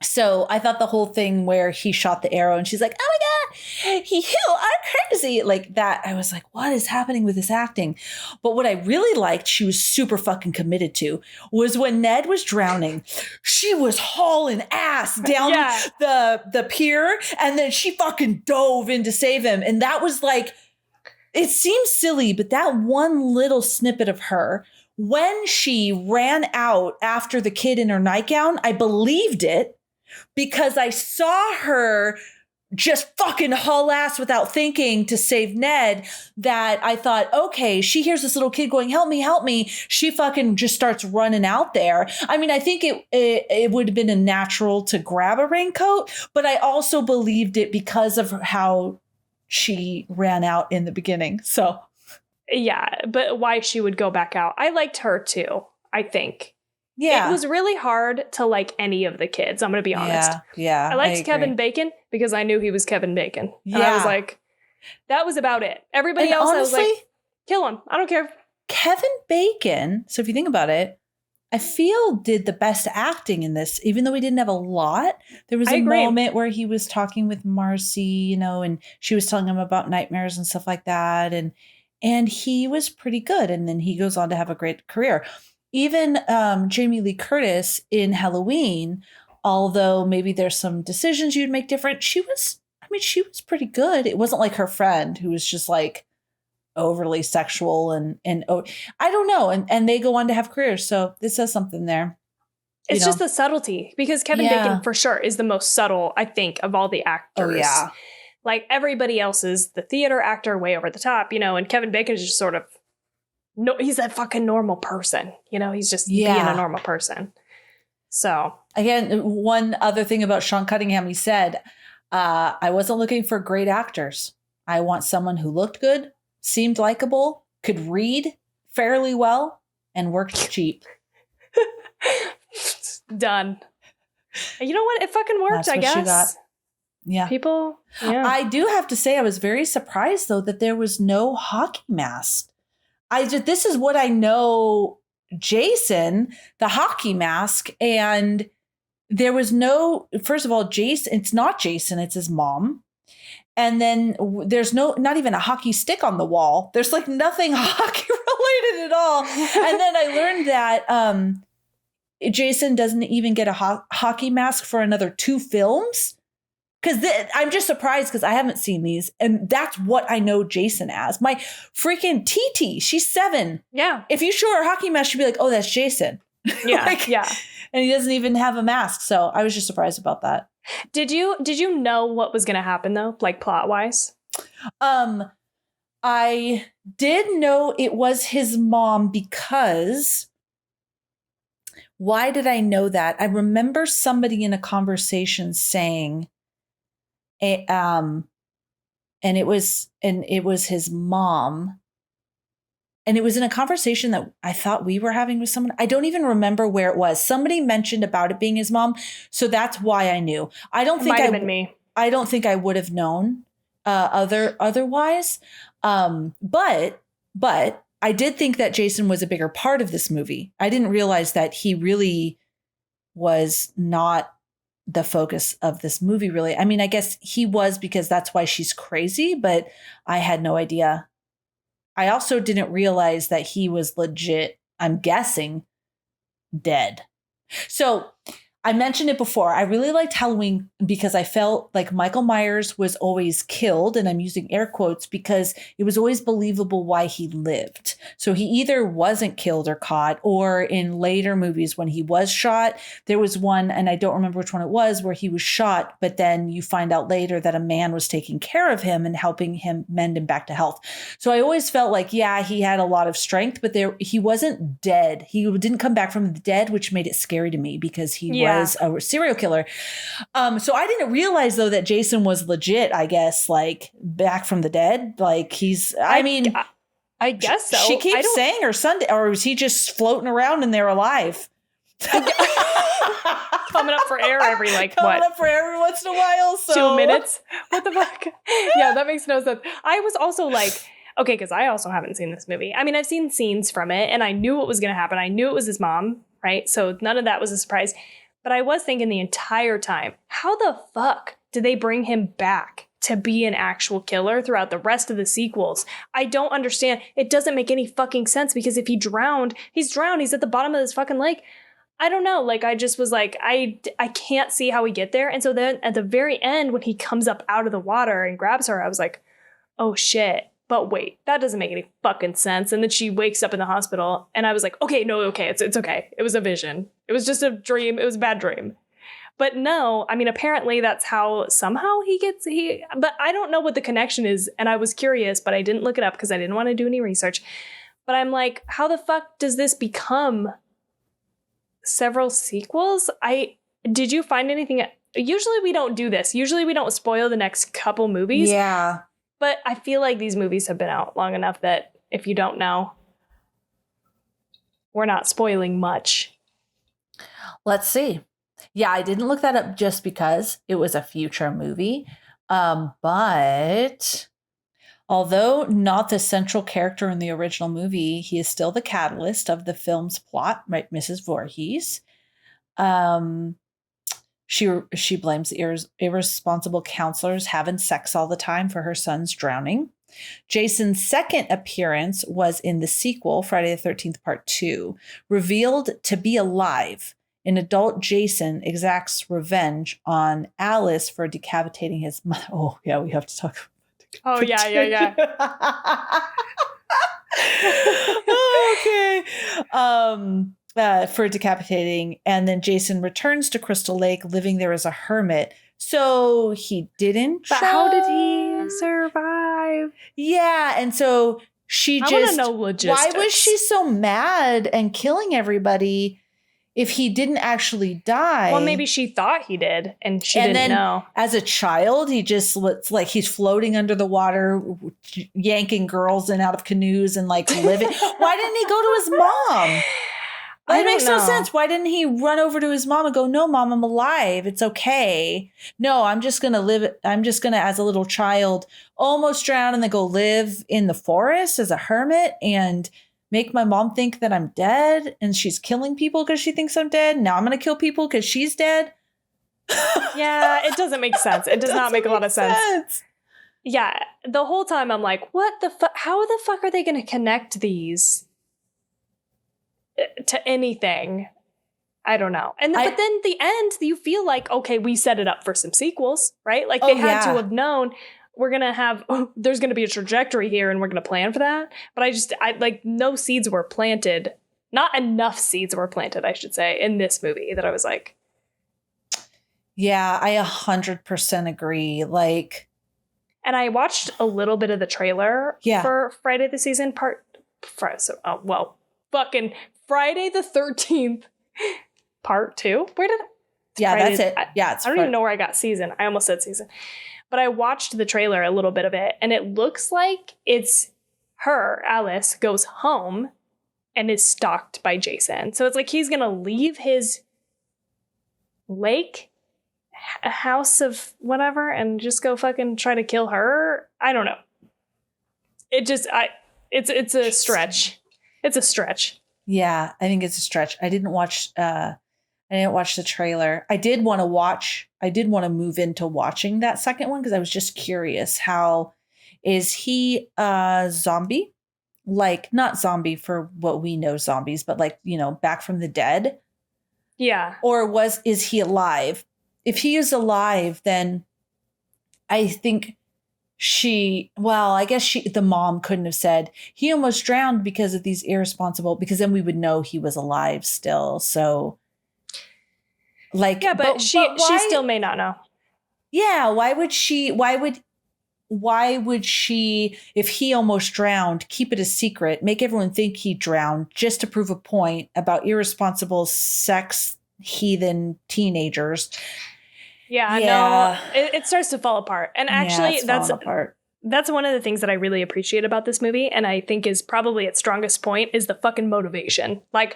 So I thought the whole thing where he shot the arrow and she's like, oh my God, you are crazy. Like that. I was like, what is happening with this acting? But what I really liked, she was super fucking committed to, was when Ned was drowning, she was hauling ass down the pier and then she fucking dove in to save him. And that was like, it seems silly, but that one little snippet of her, when she ran out after the kid in her nightgown, I believed it. Because I saw her just fucking haul ass without thinking to save Ned, that I thought, okay, she hears this little kid going, help me, help me. She fucking just starts running out there. I mean, I think it would have been a natural to grab a raincoat, but I also believed it because of how she ran out in the beginning. So. Yeah, but why she would go back out. I liked her too, I think. Yeah. It was really hard to like any of the kids, I'm going to be honest. Yeah. I liked Kevin Bacon because I knew he was Kevin Bacon. Yeah. And I was like, that was about it. Everybody else, honestly, I was like, kill him. I don't care. Kevin Bacon, so if you think about it, I feel did the best acting in this, even though he didn't have a lot. There was a moment where he was talking with Marcy, you know, and she was telling him about nightmares and stuff like that. And he was pretty good. And then he goes on to have a great career. Even Jamie Lee Curtis in Halloween, although maybe there's some decisions you'd make different, she was pretty good. It wasn't like her friend who was just like overly sexual and I don't know. And they go on to have careers. So this says something there. It's just the subtlety, because Kevin Bacon for sure is the most subtle, I think, of all the actors. Oh, yeah. Like everybody else is the theater actor way over the top, you know, and Kevin Bacon is just sort of, no, he's a fucking normal person. You know, he's just being a normal person. So again, one other thing about Sean Cunningham, he said, I wasn't looking for great actors. I want someone who looked good, seemed likable, could read fairly well, and worked cheap. Done. And you know what? It fucking worked, I guess. She got. Yeah. People. Yeah. I do have to say, I was very surprised, though, that there was no hockey mask. This is what I know, Jason, the hockey mask. And there was no, first of all, Jason, it's not Jason, it's his mom. And then there's not even a hockey stick on the wall. There's like nothing hockey related at all. And then I learned that Jason doesn't even get a hockey mask for another 2 films. Because I'm just surprised because I haven't seen these. And that's what I know Jason as. My freaking TT, she's 7. Yeah. If you show her hockey mask, she'd be like, oh, that's Jason. Yeah. Yeah. And he doesn't even have a mask. So I was just surprised about that. Did you know what was going to happen, though? Like plot wise? I did know it was his mom because... Why did I know that? I remember somebody in a conversation saying... and it was his mom, and it was in a conversation that I thought we were having with someone. I don't even remember where it was. Somebody mentioned about it being his mom, so that's why I knew. I don't think I don't think I would have known otherwise. But I did think that Jason was a bigger part of this movie. I didn't realize that he really was not the focus of this movie, really. I mean, I guess he was, because that's why she's crazy, but I had no idea. I also didn't realize that he was legit, I'm guessing, dead. So I mentioned it before. I really liked Halloween because I felt like Michael Myers was always killed, and I'm using air quotes because it was always believable why he lived. So he either wasn't killed or caught, or in later movies when he was shot, there was one, and I don't remember which one it was, where he was shot, but then you find out later that a man was taking care of him and helping him mend him back to health. So I always felt like, yeah, he had a lot of strength, but he wasn't dead. He didn't come back from the dead, which made it scary to me because he was a serial killer. So I didn't realize though that Jason was legit, I guess, like back from the dead. Like I guess so. She keeps saying her son, or is he just floating around and they're alive? Coming up for air every Coming up for every once in a while. So 2 minutes. What the fuck? Yeah, that makes no sense. I was also like, okay, because I also haven't seen this movie. I mean, I've seen scenes from it and I knew what was going to happen. I knew it was his mom, right? So none of that was a surprise. But I was thinking the entire time, how the fuck did they bring him back to be an actual killer throughout the rest of the sequels? I don't understand. It doesn't make any fucking sense because if he drowned, he's drowned. He's at the bottom of this fucking lake. I don't know. Like, I just was like, I can't see how we get there. And so then at the very end, when he comes up out of the water and grabs her, I was like, oh shit. But wait, that doesn't make any fucking sense. And then she wakes up in the hospital and I was like, okay, it's okay. It was a vision. It was just a dream. It was a bad dream. But no, I mean, apparently that's how somehow but I don't know what the connection is. And I was curious, but I didn't look it up because I didn't want to do any research. But I'm like, how the fuck does this become several sequels? Did you find anything? Usually we don't do this. Usually we don't spoil the next couple movies. Yeah. But I feel like these movies have been out long enough that if you don't know, we're not spoiling much. Let's see. Yeah, I didn't look that up just because it was a future movie. But although not the central character in the original movie, he is still the catalyst of the film's plot, right, Mrs. Voorhees. She blames the irresponsible counselors having sex all the time for her son's drowning. Jason's second appearance was in the sequel, Friday the 13th, Part 2. Revealed to be alive, an adult Jason exacts revenge on Alice for decapitating his mother. Oh, yeah, we have to talk about it. Oh, yeah. Okay. For decapitating. And then Jason returns to Crystal Lake, living there as a hermit. So he didn't. But how did he survive? Yeah. And so I want to know logistics. Why was she so mad and killing everybody if he didn't actually die? Well, maybe she thought he did and she didn't know. As a child, he just looks like he's floating under the water, yanking girls in out of canoes and like living. Why didn't he go to his mom? It makes no sense. Why didn't he run over to his mom and go, no, Mom, I'm alive. It's okay. No, I'm just going to live. I'm just going to, as a little child, almost drown and then go live in the forest as a hermit and make my mom think that I'm dead and she's killing people because she thinks I'm dead. Now I'm going to kill people because she's dead. Yeah, it doesn't make sense. It does not make a lot of sense. Yeah, the whole time I'm like, what the fuck? How the fuck are they going to connect these to anything? I don't know. But then the end, you feel like, okay, we set it up for some sequels, right? Like they had to have known we're going to have, there's going to be a trajectory here and we're going to plan for that. But I like no seeds were planted. Not enough seeds were planted, I should say, in this movie that I was like. Yeah, I 100% agree. Like, and I watched a little bit of the trailer for Friday the Season fucking Friday the 13th Part 2. Where did that's it. I don't even know where I got season. I almost said season. But I watched the trailer, a little bit of it, and it looks like it's her, Alice, goes home and is stalked by Jason. So it's like he's going to leave his lake, a house of whatever, and just go fucking try to kill her. I don't know. It's a stretch. It's a stretch. Yeah, I think it's a stretch. I didn't watch the trailer. I did want to move into watching that second one because I was just curious. How is he a zombie? Like, not zombie for what we know zombies, but like, back from the dead. Yeah. Or is he alive? If he is alive, then I think the mom couldn't have said he almost drowned because of these irresponsible, because then we would know he was alive still. So like, yeah, but she still may not know. Yeah. Why would she, if he almost drowned, keep it a secret, make everyone think he drowned just to prove a point about irresponsible sex heathen teenagers. Yeah. No, it starts to fall apart. And actually, that's one of the things that I really appreciate about this movie, and I think is probably its strongest point, is the fucking motivation. Like,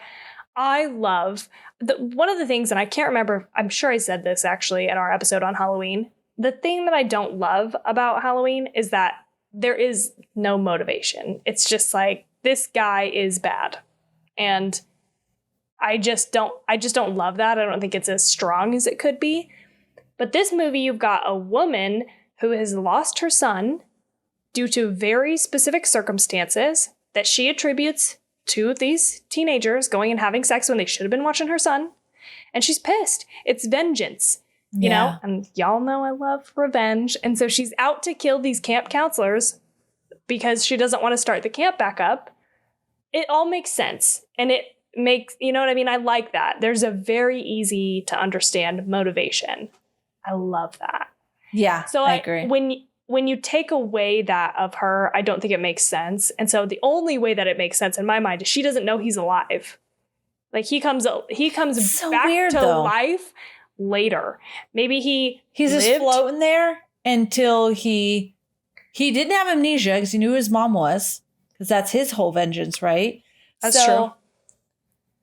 I love one of the things, and I can't remember, I'm sure I said this actually in our episode on Halloween. The thing that I don't love about Halloween is that there is no motivation. It's just like, this guy is bad. And I just don't love that. I don't think it's as strong as it could be. But this movie, you've got a woman who has lost her son due to very specific circumstances that she attributes to these teenagers going and having sex when they should have been watching her son. And she's pissed. It's vengeance, you know? And y'all know I love revenge. And so she's out to kill these camp counselors because she doesn't want to start the camp back up. It all makes sense. And it makes, you know what I mean? I like that. There's a very easy to understand motivation. I love that. Yeah, so I agree. When you take away that of her, I don't think it makes sense. And so the only way that it makes sense in my mind is she doesn't know he's alive. Like he comes so back weird, to life later. Maybe he's lived. Just floating there until he didn't have amnesia because he knew who his mom was, because that's his whole vengeance, right? That's true.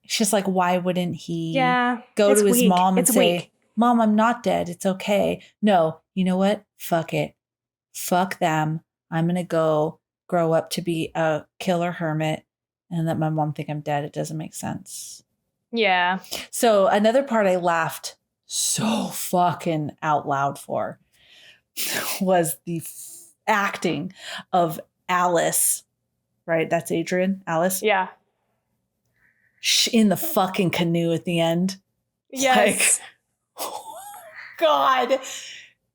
It's just like, why wouldn't he go to his mom and say, Mom, I'm not dead. It's okay. No, you know what? Fuck it. Fuck them. I'm going to go grow up to be a killer hermit and let my mom think I'm dead. It doesn't make sense. Yeah. So another part I laughed so fucking out loud for was the acting of Alice. Right? That's Adrian. Alice. Yeah. In the fucking canoe at the end. Yes. God,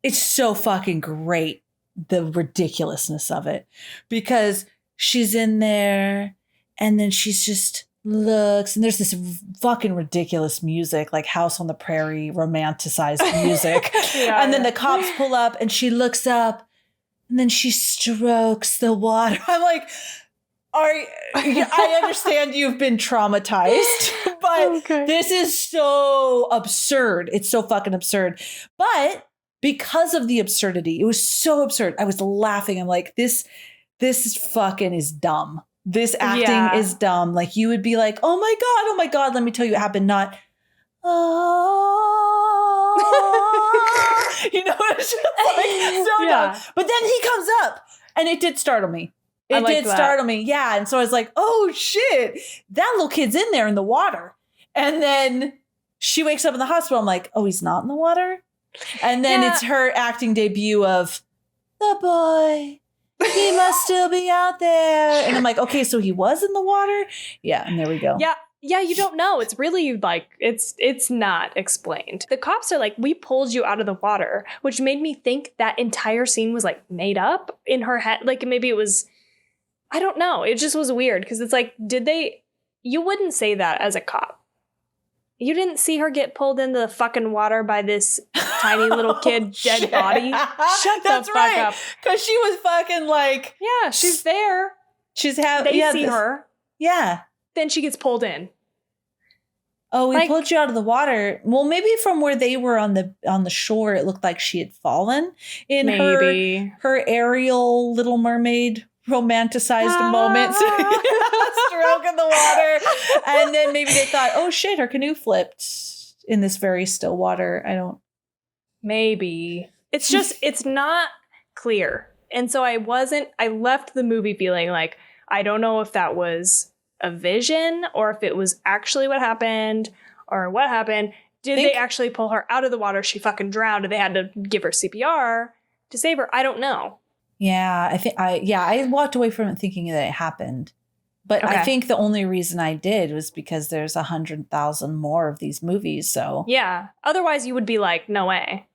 it's so fucking great, the ridiculousness of it, because she's in there and then she's just looks and there's this fucking ridiculous music, like House on the Prairie romanticized music. And then the cops pull up and she looks up and then she strokes the water. I'm like, I understand you've been traumatized, but this is so absurd. It's so fucking absurd. But because of the absurdity, it was so absurd. I was laughing. I'm like, this is fucking is dumb. This acting is dumb. Like you would be like, oh my God, let me tell you what happened. Not, you know, it's just like so dumb. But then he comes up and it did startle me. It did startle me. Yeah. And so I was like, oh shit, that little kid's in there in the water. And then she wakes up in the hospital. I'm like, oh, he's not in the water. And then it's her acting debut of the boy. He must still be out there. And I'm like, okay, so he was in the water. Yeah. And there we go. Yeah. Yeah, you don't know. It's really like, it's not explained. The cops are like, we pulled you out of the water, which made me think that entire scene was like made up in her head. Like maybe it was, I don't know. It just was weird because it's like, you wouldn't say that as a cop. You didn't see her get pulled into the fucking water by this tiny little kid dead body. Shut the fuck up. Because she was fucking like. Yeah, she's there. They see her. Yeah. Then she gets pulled in. Oh, we pulled you out of the water. Well, maybe from where they were on the shore, it looked like she had fallen in her Ariel Little Mermaid romanticized moments. Stroke in the water. And then maybe they thought, oh shit, her canoe flipped in this very still water. Maybe. It's just, it's not clear. And so I left the movie feeling like, I don't know if that was a vision or if it was actually what happened or what happened. Did they actually pull her out of the water? She fucking drowned and they had to give her CPR to save her. I don't know. Yeah, I walked away from it thinking that it happened. But I think the only reason I did was because there's 100,000 more of these movies. So yeah, otherwise you would be like, no way.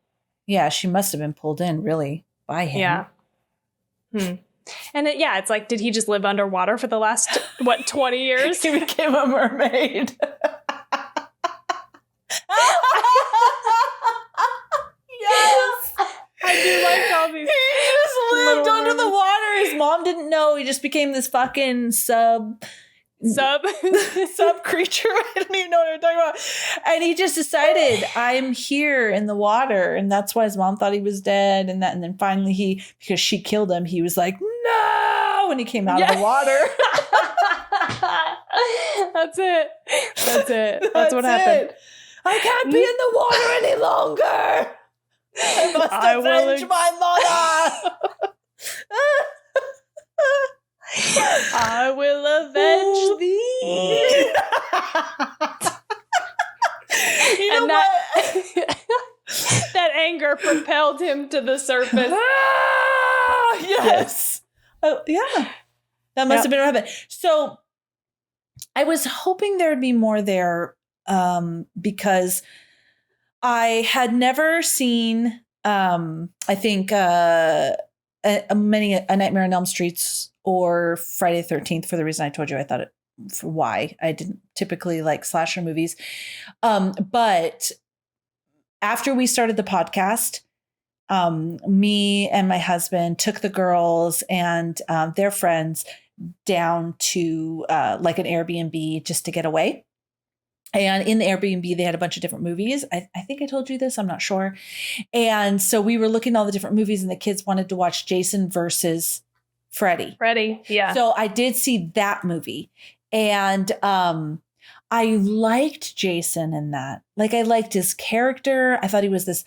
Yeah, she must have been pulled in really by him. Yeah. And it's like, did he just live underwater for the last 20 years? He became a mermaid. Yes. I do like all these. He just lived under the water. His mom didn't know. He just became this fucking Sub creature. I don't even know what I'm talking about. And he just decided, I'm here in the water. And that's why his mom thought he was dead. And then finally because she killed him, he was like, no, when he came out of the water. That's it. That's what happened. I can't be in the water any longer. I must avenge my mother. I will avenge thee. You know what? That anger propelled him to the surface. Yes. Oh, yeah. That must have been what happened. So I was hoping there would be more there because I had never seen, I think, A Nightmare on Elm Street or Friday the 13th for the reason I told you. I thought for why I didn't typically like slasher movies. But after we started the podcast, me and my husband took the girls and their friends down to like an Airbnb just to get away. And in the Airbnb, they had a bunch of different movies. I think I told you this. I'm not sure. And so we were looking at all the different movies and the kids wanted to watch Jason versus Freddy. Yeah. So I did see that movie. And I liked Jason in that. Like, I liked his character. I thought he was this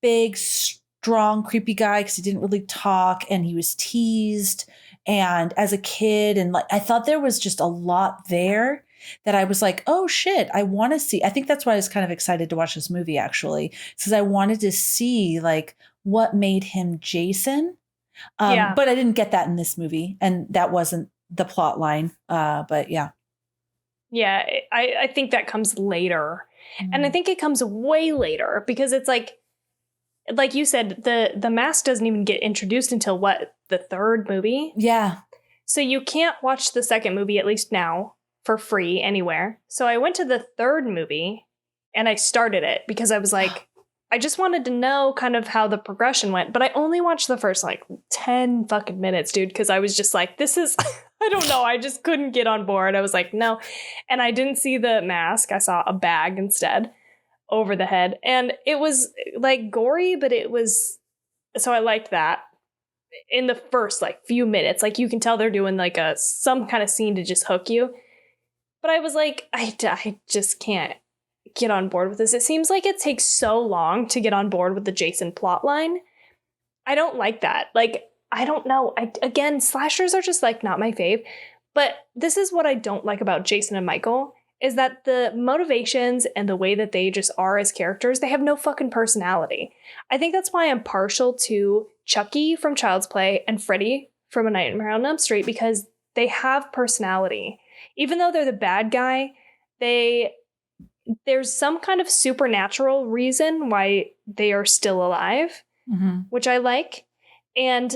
big, strong, creepy guy because he didn't really talk and he was teased. And as a kid, and like, I thought there was just a lot there that I was like, oh shit, I want to see. I think that's why I was kind of excited to watch this movie, actually, because I wanted to see like what made him Jason. But I didn't get that in this movie, and that wasn't the plot line. But yeah. Yeah, I think that comes later. And I think it comes way later because it's like you said, the mask doesn't even get introduced until what, the third movie? Yeah. So you can't watch the second movie, at least now, for free anywhere. So I went to the third movie and I started it because I was like, I just wanted to know kind of how the progression went. But I only watched the first like 10 fucking minutes, dude, because I was just like, this is, I don't know. I just couldn't get on board. I was like, no. And I didn't see the mask. I saw a bag instead over the head. And it was like gory, but it was, so I liked that. In the first like few minutes, like you can tell they're doing like some kind of scene to just hook you. But I was like, I just can't get on board with this. It seems like it takes so long to get on board with the Jason plotline. I don't like that. Like, I don't know. Again, slashers are just like not my fave. But this is what I don't like about Jason and Michael, is that the motivations and the way that they just are as characters, they have no fucking personality. I think that's why I'm partial to Chucky from Child's Play and Freddy from A Nightmare on Elm Street, because they have personality. Even though they're the bad guy, there's some kind of supernatural reason why they are still alive, which I like. And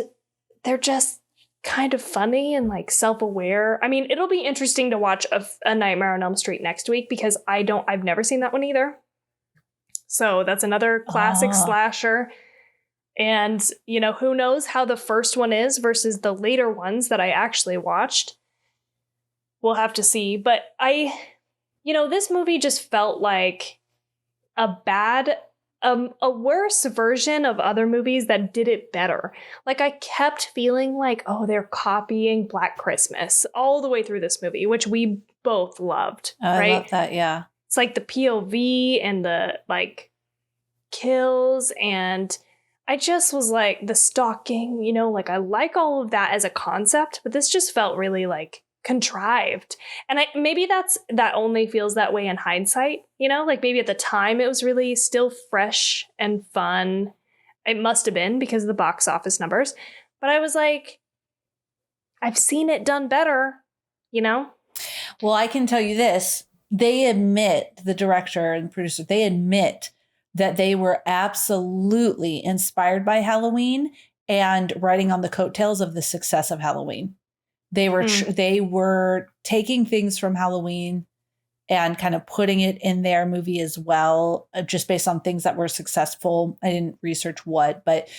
they're just kind of funny and like self-aware. I mean, it'll be interesting to watch a Nightmare on Elm Street next week because I've never seen that one either. So that's another classic slasher. And, you know, who knows how the first one is versus the later ones that I actually watched. We'll have to see. But this movie just felt like a worse version of other movies that did it better. Like, I kept feeling like, oh, they're copying Black Christmas all the way through this movie, which we both loved. Right? I love that, yeah. It's like the POV and the like kills, and I just was like, the stalking, like I like all of that as a concept, but this just felt really like contrived. And maybe that only feels that way in hindsight, like maybe at the time it was really still fresh and fun. It must have been because of the box office numbers. But I was like, I've seen it done better, Well, I can tell you this. They admit, the director and producer, they admit that they were absolutely inspired by Halloween and riding on the coattails of the success of Halloween. They were taking things from Halloween and kind of putting it in their movie as well, just based on things that were successful. I didn't research what, but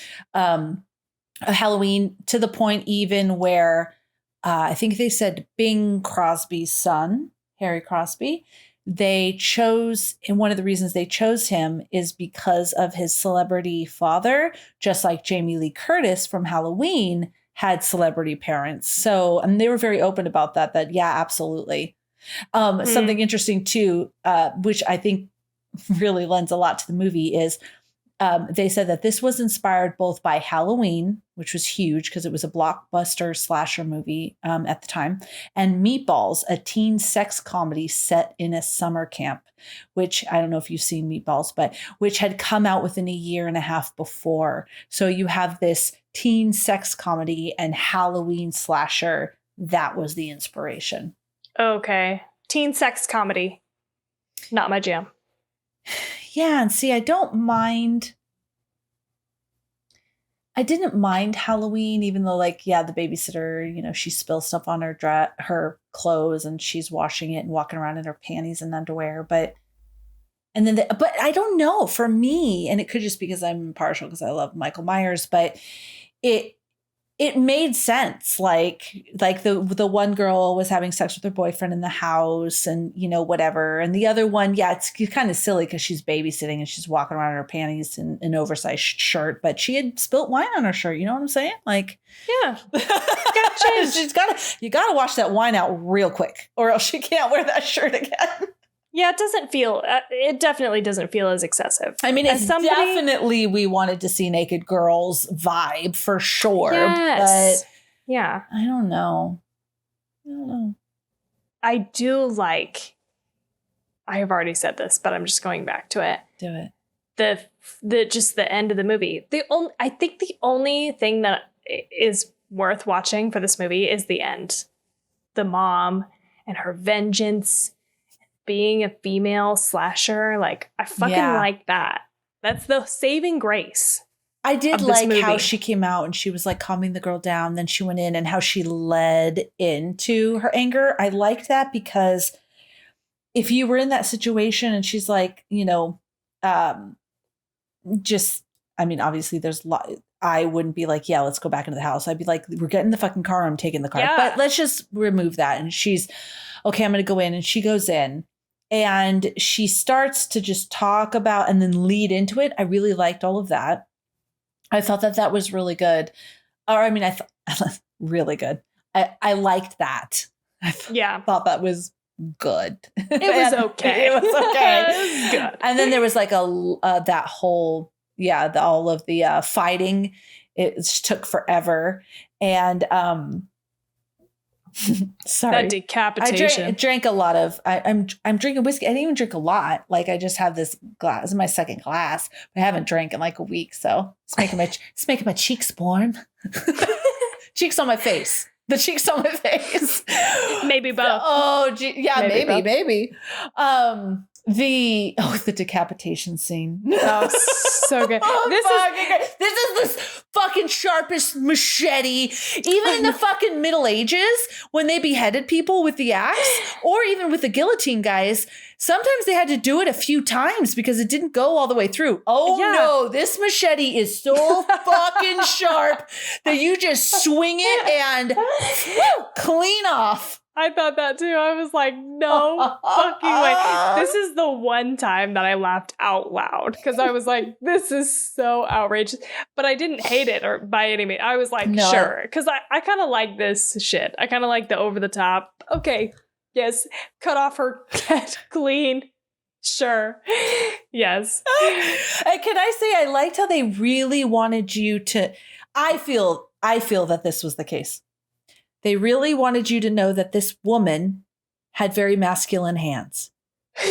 Halloween, to the point even where I think they said Bing Crosby's son, Harry Crosby. They chose, and one of the reasons they chose him is because of his celebrity father, just like Jamie Lee Curtis from Halloween had celebrity parents. So, and they were very open about that, yeah, absolutely. Something interesting too, which I think really lends a lot to the movie is they said that this was inspired both by Halloween, which was huge because it was a blockbuster slasher movie at the time, and Meatballs, a teen sex comedy set in a summer camp, which I don't know if you've seen Meatballs, but which had come out within a year and a half before. So you have this teen sex comedy and Halloween slasher. That was the inspiration. Okay. Teen sex comedy. Not my jam. Yeah, and see, I didn't mind Halloween, even though, like, yeah, the babysitter, she spills stuff on her clothes and she's washing it and walking around in her panties and underwear. But I don't know, for me, and it could just be because I'm impartial because I love Michael Myers, but it made sense. Like the one girl was having sex with her boyfriend in the house and, whatever. And the other one, yeah, it's kind of silly because she's babysitting and she's walking around in her panties and an oversized shirt, but she had spilt wine on her shirt. You know what I'm saying? Like, yeah, you got to wash that wine out real quick or else she can't wear that shirt again. Yeah, it definitely doesn't feel as excessive. I mean, it's definitely we wanted to see naked girls vibe for sure. Yes. But yeah. I don't know. I do like, I have already said this, but I'm just going back to it. Do it. The end of the movie. I think the only thing that is worth watching for this movie is the end. The mom and her vengeance. Being a female slasher, like, I fucking like that. That's the saving grace. I did like how she came out and she was like calming the girl down. Then she went in and how she led into her anger. I liked that because if you were in that situation and she's like, obviously there's a lot. I wouldn't be like, yeah, let's go back into the house. I'd be like, we're getting the fucking car. I'm taking the car. Yeah. But let's just remove that. And she's, okay, I'm going to go in. And she goes in. And she starts to just talk about and then lead into it. I really liked all of that. I thought that was really good. I thought really good. I liked that. I thought that was good. It was okay. It was okay. It was good. And then there was like that whole, all of the fighting. It took forever. And sorry, that decapitation. I drank a lot of. I'm drinking whiskey. I didn't even drink a lot. Like, I just have this glass. This is my second glass. But I haven't drank in like a week, so it's making my cheeks warm. Cheeks on my face. The cheeks on my face. Maybe both. Oh, yeah, maybe. The decapitation scene. Oh, so good. This is the fucking sharpest machete. Even in the fucking Middle Ages, when they beheaded people with the axe, or even with the guillotine guys, sometimes they had to do it a few times because it didn't go all the way through. No, this machete is so fucking sharp that you just swing it and clean off. I thought that too. I was like, no fucking way. This is the one time that I laughed out loud because I was like, this is so outrageous. But I didn't hate it or by any means. I was like, sure. Because I kind of like this shit. I kind of like the over the top. Okay, yes. Cut off her head clean. Sure. Yes. And can I say, I liked how they really wanted you to, I feel that this was the case. They really wanted you to know that this woman had very masculine hands.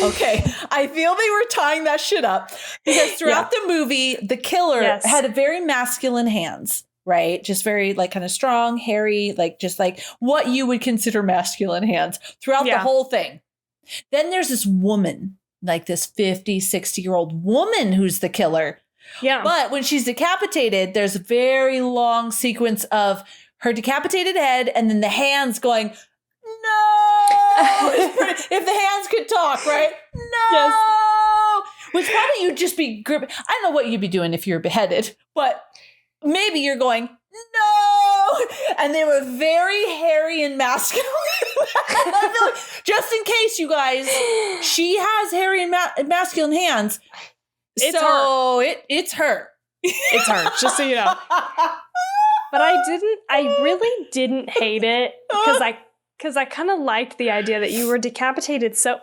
Okay. I feel they were tying that shit up because throughout the movie, the killer had a very masculine hands, right? Just very like kind of strong, hairy, like just like what you would consider masculine hands throughout the whole thing. Then there's this woman, like this 50, 60-year-old woman who's the killer. Yeah. But when she's decapitated, there's a very long sequence of her decapitated head and then the hands going, no! If the hands could talk, right? No! Yes. Which probably you'd just be gripping. I don't know what you'd be doing if you're beheaded, but maybe you're going, no! and they were very hairy and masculine. I feel like, just in case, you guys, she has hairy and masculine hands. It's her. It's her, just so you know. But I really didn't hate it because I kind of liked the idea that you were decapitated so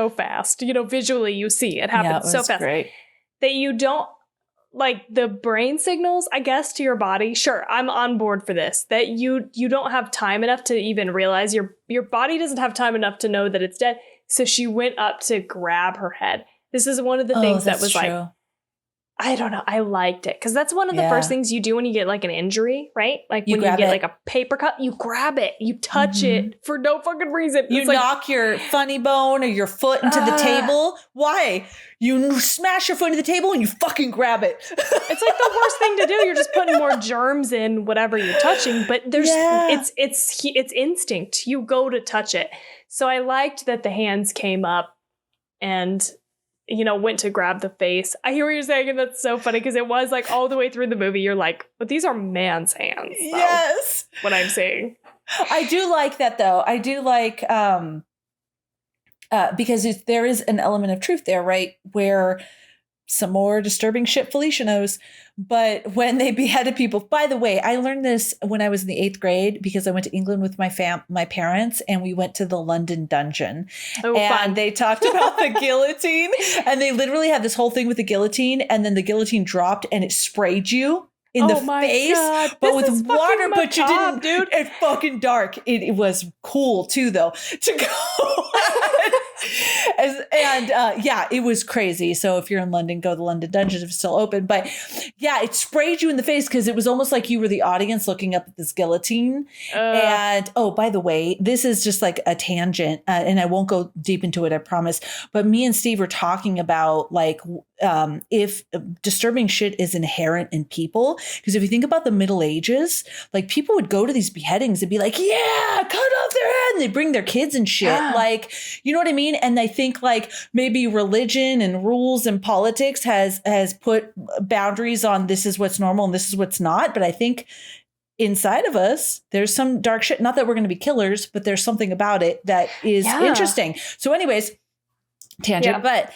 fast. Visually you see it happen so fast. Great. That you don't, like, the brain signals, I guess, to your body. Sure, I'm on board for this. That you don't have time enough to even realize your body doesn't have time enough to know that it's dead. So she went up to grab her head. This is one of the things that was true. Like, I don't know. I liked it because that's one of the first things you do when you get like an injury, right? Like when you get like a paper cut, you grab it, you touch it for no fucking reason. You knock your funny bone or your foot into the table. Why? You smash your foot into the table and you fucking grab it. It's like the worst thing to do. You're just putting more germs in whatever you're touching, but it's instinct. You go to touch it. So I liked that the hands came up and went to grab the face. I hear what you're saying, and that's so funny because it was like all the way through the movie, you're like, but these are man's hands. Though, yes. What I'm saying. I do like that, though. I do like, because there is an element of truth there, right? Where some more disturbing shit Felicia knows. But when they beheaded people, by the way, I learned this when I was in the 8th grade because I went to England with my parents and we went to the London dungeon. Oh, and fun. They talked about the guillotine and they literally had this whole thing with the guillotine and then the guillotine dropped and it sprayed you in the face, God. but this with water, but you didn't, dude. It's fucking dark. It was cool too, though, to go. It was crazy. So if you're in London, go to the London Dungeon if it's still open. But yeah, it sprayed you in the face because it was almost like you were the audience looking up at this guillotine. And by the way, this is just like a tangent, and I won't go deep into it, I promise. But me and Steve were talking about like if disturbing shit is inherent in people, because if you think about the Middle Ages, like people would go to these beheadings and be like, yeah, cut off their head, and they bring their kids and shit. Yeah. Like, you know what I mean? And I think like maybe religion and rules and politics has put boundaries on this is what's normal and this is what's not. But I think inside of us, there's some dark shit. Not that we're going to be killers, but there's something about it that is interesting. So anyways, tangent, but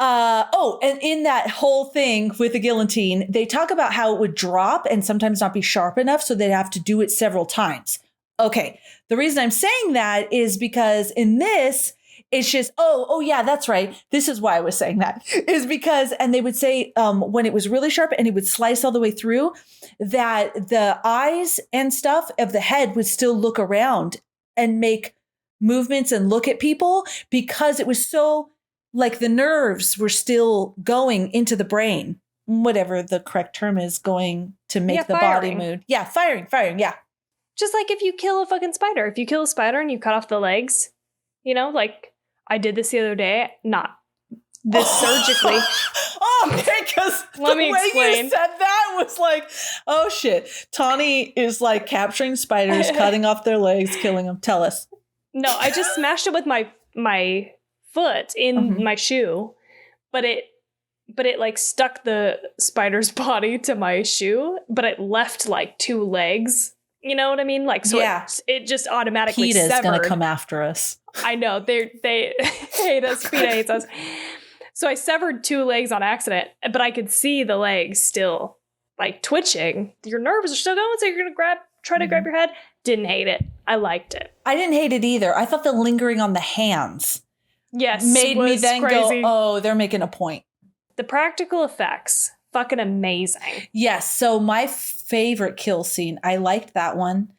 and in that whole thing with the guillotine, they talk about how it would drop and sometimes not be sharp enough. So they'd have to do it several times. Okay. The reason I'm saying that is because in this, it's just, yeah, that's right. This is why I was saying that is because, and they would say when it was really sharp and it would slice all the way through, that the eyes and stuff of the head would still look around and make movements and look at people because it was so like the nerves were still going into the brain, whatever the correct term is, going to make the body move. Yeah, firing. Yeah. Just like if you kill a fucking spider. If you kill a spider and you cut off the legs, like I did this the other day, not this surgically. Because Let me explain. You said that was like, oh shit. Tawny is like capturing spiders, cutting off their legs, killing them. Tell us. No, I just smashed it with my foot in my shoe, but it like stuck the spider's body to my shoe, but it left like 2 legs. You know what I mean? Like, so it just automatically PETA's severed. Gonna come after us. I know they hate us. PETA hates us. So I severed 2 legs on accident, but I could see the legs still like twitching. Your nerves are still going, so you're gonna try to grab your head. Didn't hate it. I liked it. I didn't hate it either. I thought the lingering on the hands made me then crazy. Go, oh, they're making a point. The practical effects, fucking amazing. Yes. So my favorite kill scene, I liked that one.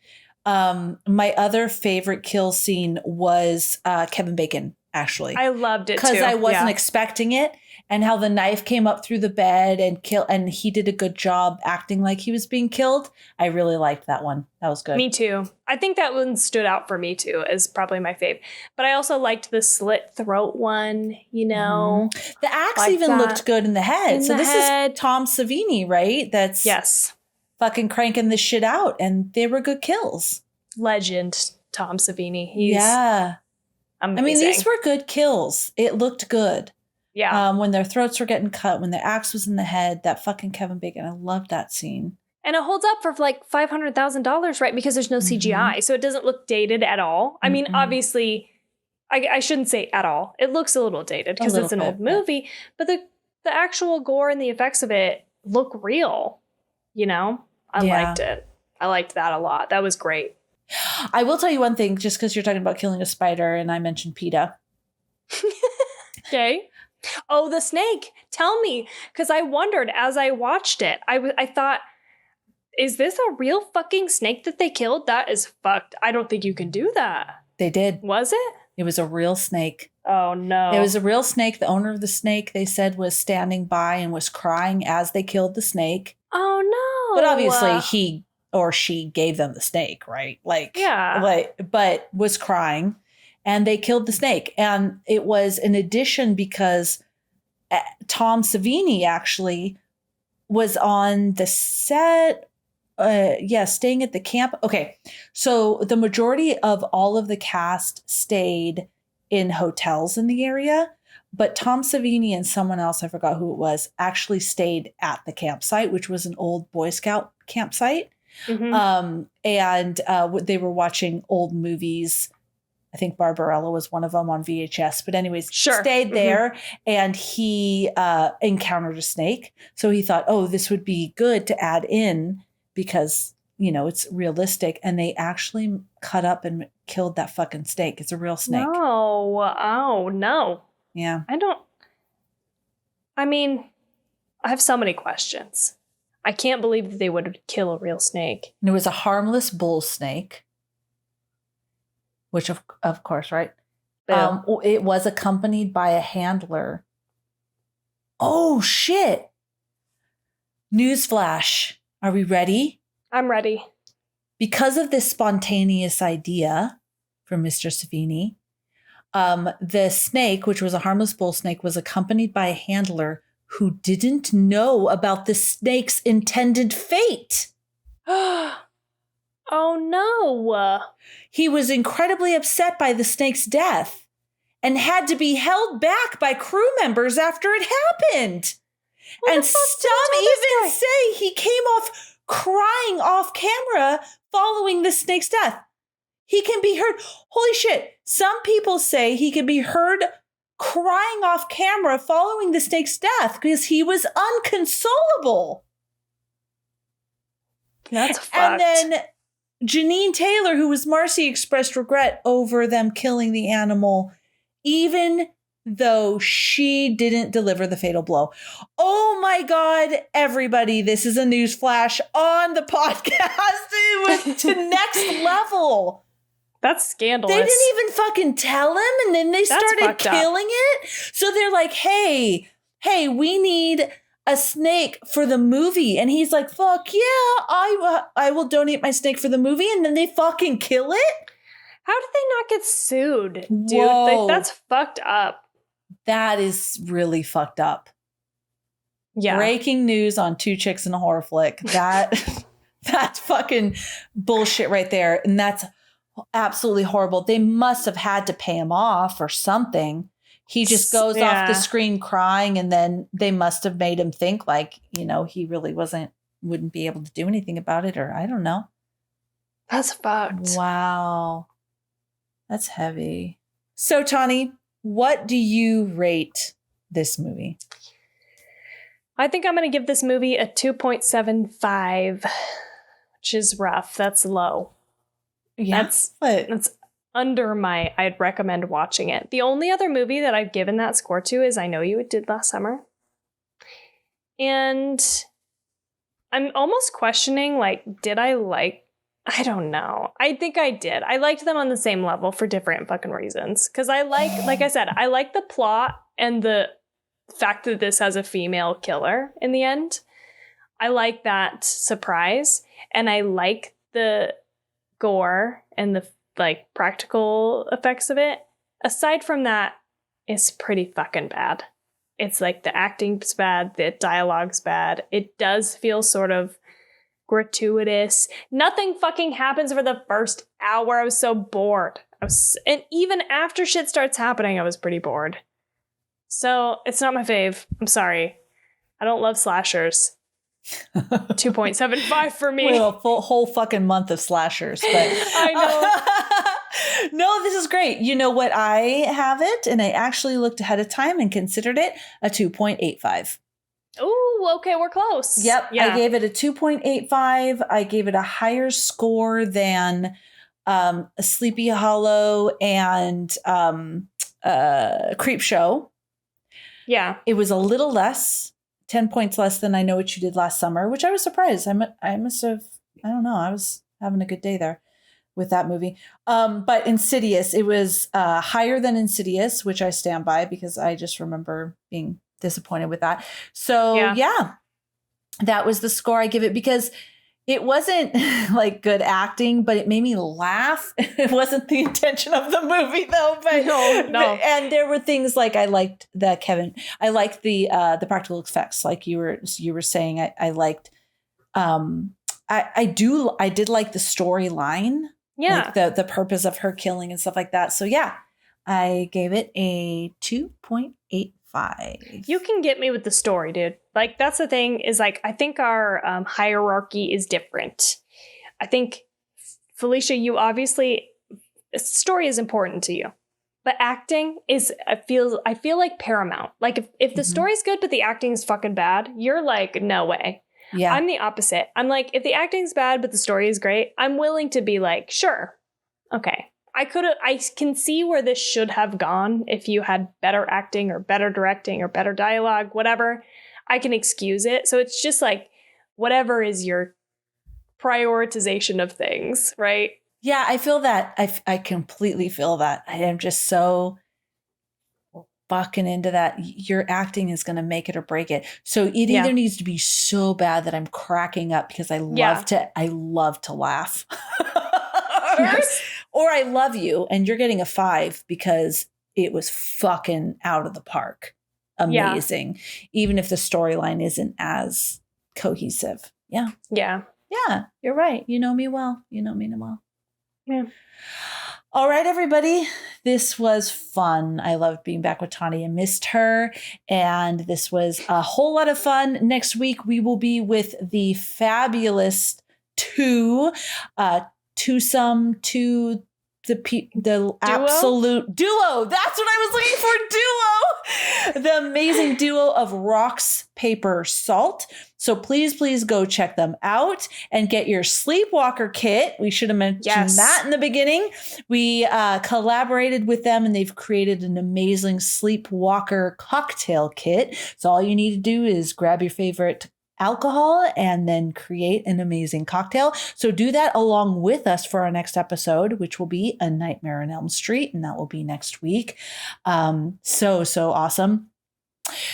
My other favorite kill scene was Kevin Bacon, actually. I loved it too. Because I wasn't expecting it. And how the knife came up through the bed and he did a good job acting like he was being killed. I really liked that one. That was good. Me too. I think that one stood out for me too as probably my fave. But I also liked the slit throat one, The axe even looked good in the head. This is Tom Savini, right? That's fucking cranking this shit out. And they were good kills. Legend, Tom Savini. He's amazing. I mean, these were good kills. It looked good. Yeah. When their throats were getting cut, when the axe was in the head, that fucking Kevin Bacon. I loved that scene. And it holds up for like $500,000, right? Because there's no CGI. So it doesn't look dated at all. I mean, obviously, I shouldn't say at all. It looks a little dated because it's an old movie. But the actual gore and the effects of it look real. You know? I liked it. I liked that a lot. That was great. I will tell you one thing, just because you're talking about killing a spider and I mentioned PETA. Okay. Oh, the snake. Tell me. Because I wondered as I watched it. I thought, is this a real fucking snake that they killed? That is fucked. I don't think you can do that. They did. Was it? It was a real snake. Oh, no. It was a real snake. The owner of the snake, they said, was standing by and was crying as they killed the snake. Oh, no. But obviously he or she gave them the snake, right? But was crying and they killed the snake. And it was an addition because Tom Savini actually was on the set. Staying at the camp. Okay. So the majority of all of the cast stayed in hotels in the area, but Tom Savini and someone else, I forgot who it was, actually stayed at the campsite, which was an old Boy Scout campsite. And they were watching old movies. I think Barbarella was one of them on VHS, but anyways, stayed there and he encountered a snake. So he thought, oh, this would be good to add in because, you know, it's realistic. And they actually cut up and killed that fucking snake. It's a real snake. No. Oh, no. Yeah. I mean, I have so many questions. I can't believe that they would kill a real snake. And it was a harmless bull snake, which of course, right? It was accompanied by a handler. Oh, shit. Newsflash. Are we ready? I'm ready. Because of this spontaneous idea from Mr. Savini, the snake, which was a harmless bull snake, was accompanied by a handler who didn't know about the snake's intended fate. Oh, no. He was incredibly upset by the snake's death and had to be held back by crew members after it happened. And some even say he came off crying off camera following the snake's death. He can be heard. Holy shit. Some people say he can be heard crying off camera following the snake's death because he was unconsolable. That's fucked. And then Janine Taylor, who was Marcy, expressed regret over them killing the animal, even though she didn't deliver the fatal blow. Oh my God, everybody, this is a news flash on the podcast. It was to next level. That's scandalous. They didn't even fucking tell him, and then they started killing it. So they're like, hey, we need a snake for the movie. And he's like, fuck yeah, I will donate my snake for the movie. And then they fucking kill it? How did they not get sued, dude? Whoa. That's fucked up. That is really fucked up. Yeah. Breaking news on Two Chicks in a Horror Flick. That's fucking bullshit right there. And that's absolutely horrible. They must have had to pay him off or something. He just goes off the screen crying, and then they must have made him think like, you know, he really wouldn't be able to do anything about it, or I don't know. That's fucked. Wow. That's heavy. So, Tawny, what do you rate this movie? I think I'm going to give this movie a 2.75, which is rough. That's low. Yeah. That's under my I'd recommend watching it. The only other movie that I've given that score to is I Know You Did Last Summer. And I'm almost questioning, like, I don't know. I think I did. I liked them on the same level for different fucking reasons. Because like I said, I like the plot and the fact that this has a female killer in the end. I like that surprise. And I like the gore and the practical effects of it. Aside from that, it's pretty fucking bad. It's like the acting's bad, the dialogue's bad. It does feel sort of gratuitous. Nothing fucking happens for the first hour. I was so bored. And even after shit starts happening, I was pretty bored. So it's not my fave. I'm sorry. I don't love slashers. 2.75 for me. We have a whole fucking month of slashers. But I know. No, this is great. You know what? I have it, and I actually looked ahead of time and considered it a 2.85. Ooh, okay, we're close. Yep. Yeah. I gave it a 2.85. I gave it a higher score than a Sleepy Hollow and Creep Show. Yeah. It was a little less, 10 points less than I Know What You Did Last Summer, which I was surprised. I must have, I don't know. I was having a good day there with that movie. But Insidious, it was higher than Insidious, which I stand by because I just remember being disappointed with that. So yeah, that was the score I give it because it wasn't like good acting, but it made me laugh. It wasn't the intention of the movie though, but no. And there were things like I liked the practical effects, like you were saying. I liked I did like the storyline. Yeah. Like the purpose of her killing and stuff like that. So yeah, I gave it a 2.85. You can get me with the story, dude. Like, that's the thing is, like, I think our hierarchy is different. I think, Felicia, you obviously, story is important to you. But acting is, I feel like paramount. Like, if the story's good, but the acting is fucking bad, you're like, no way. Yeah. I'm the opposite. I'm like, if the acting's bad, but the story is great, I'm willing to be like, sure. Okay. I can see where this should have gone if you had better acting or better directing or better dialogue, whatever. I can excuse it. So it's just like, whatever is your prioritization of things, right? Yeah, I feel that. I completely feel that. I am just so fucking into that. Your acting is going to make it or break it. So it either needs to be so bad that I'm cracking up because I love to laugh. Yes. Or I love you and you're getting a 5 because it was fucking out of the park. Amazing. Yeah. Even if the storyline isn't as cohesive. Yeah. Yeah. Yeah. You're right. You know me well. You know me well. Yeah. All right, everybody. This was fun. I loved being back with Tani. I missed her. And this was a whole lot of fun. Next week, we will be with the fabulous twosome to the absolute duo. That's what I was looking for. Duo. The amazing duo of Rocks, Paper, Salt. So please go check them out and get your Sleepwalker kit. We should have mentioned that in the beginning. We collaborated with them and they've created an amazing Sleepwalker cocktail kit. So all you need to do is grab your favorite alcohol and then create an amazing cocktail. So do that along with us for our next episode, which will be A Nightmare on Elm Street. And that will be next week. So awesome.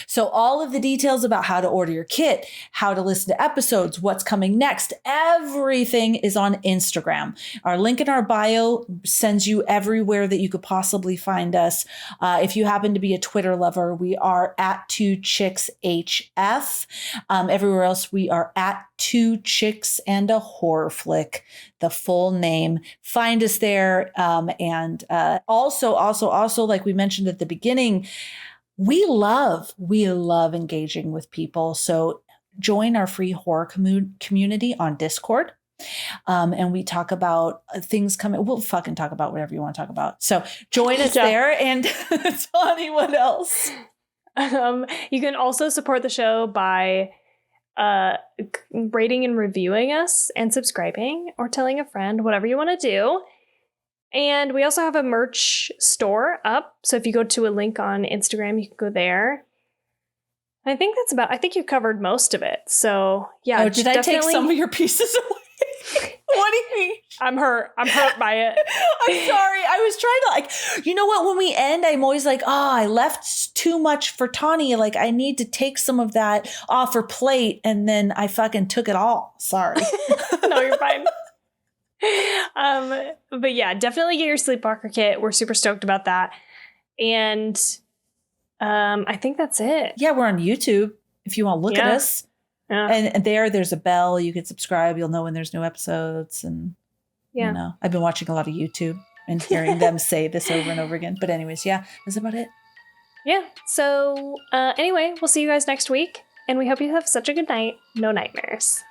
So all of the details about how to order your kit, how to listen to episodes, what's coming next, everything is on Instagram. Our link in our bio sends you everywhere that you could possibly find us. If you happen to be a Twitter lover, we are at 2ChicksHF. Everywhere else, we are at 2 Chicks and a Horror Flick, the full name. Find us there. And also, like we mentioned at the beginning, we love engaging with people. So join our free horror community on Discord. And we talk about things coming. We'll fucking talk about whatever you want to talk about. So join us there. And Tani, what else? You can also support the show by rating and reviewing us and subscribing or telling a friend, whatever you want to do. And we also have a merch store up. So if you go to a link on Instagram, you can go there. I think you covered most of it. So yeah. Oh, did I take some of your pieces away? What do you mean? I'm hurt by it. I'm sorry. I was trying to you know what? When we end, I'm always like, I left too much for Tani. Like I need to take some of that off her plate. And then I fucking took it all. Sorry. No, you're fine. But yeah, definitely get your Sleepwalker kit. We're super stoked about that. And I think that's it. Yeah, we're on YouTube if you want to look at us. Yeah. And there's a bell. You can subscribe. You'll know when there's new episodes. And you know, I've been watching a lot of YouTube and hearing them say this over and over again. But anyways, yeah, that's about it. Yeah. So anyway, we'll see you guys next week. And we hope you have such a good night. No nightmares.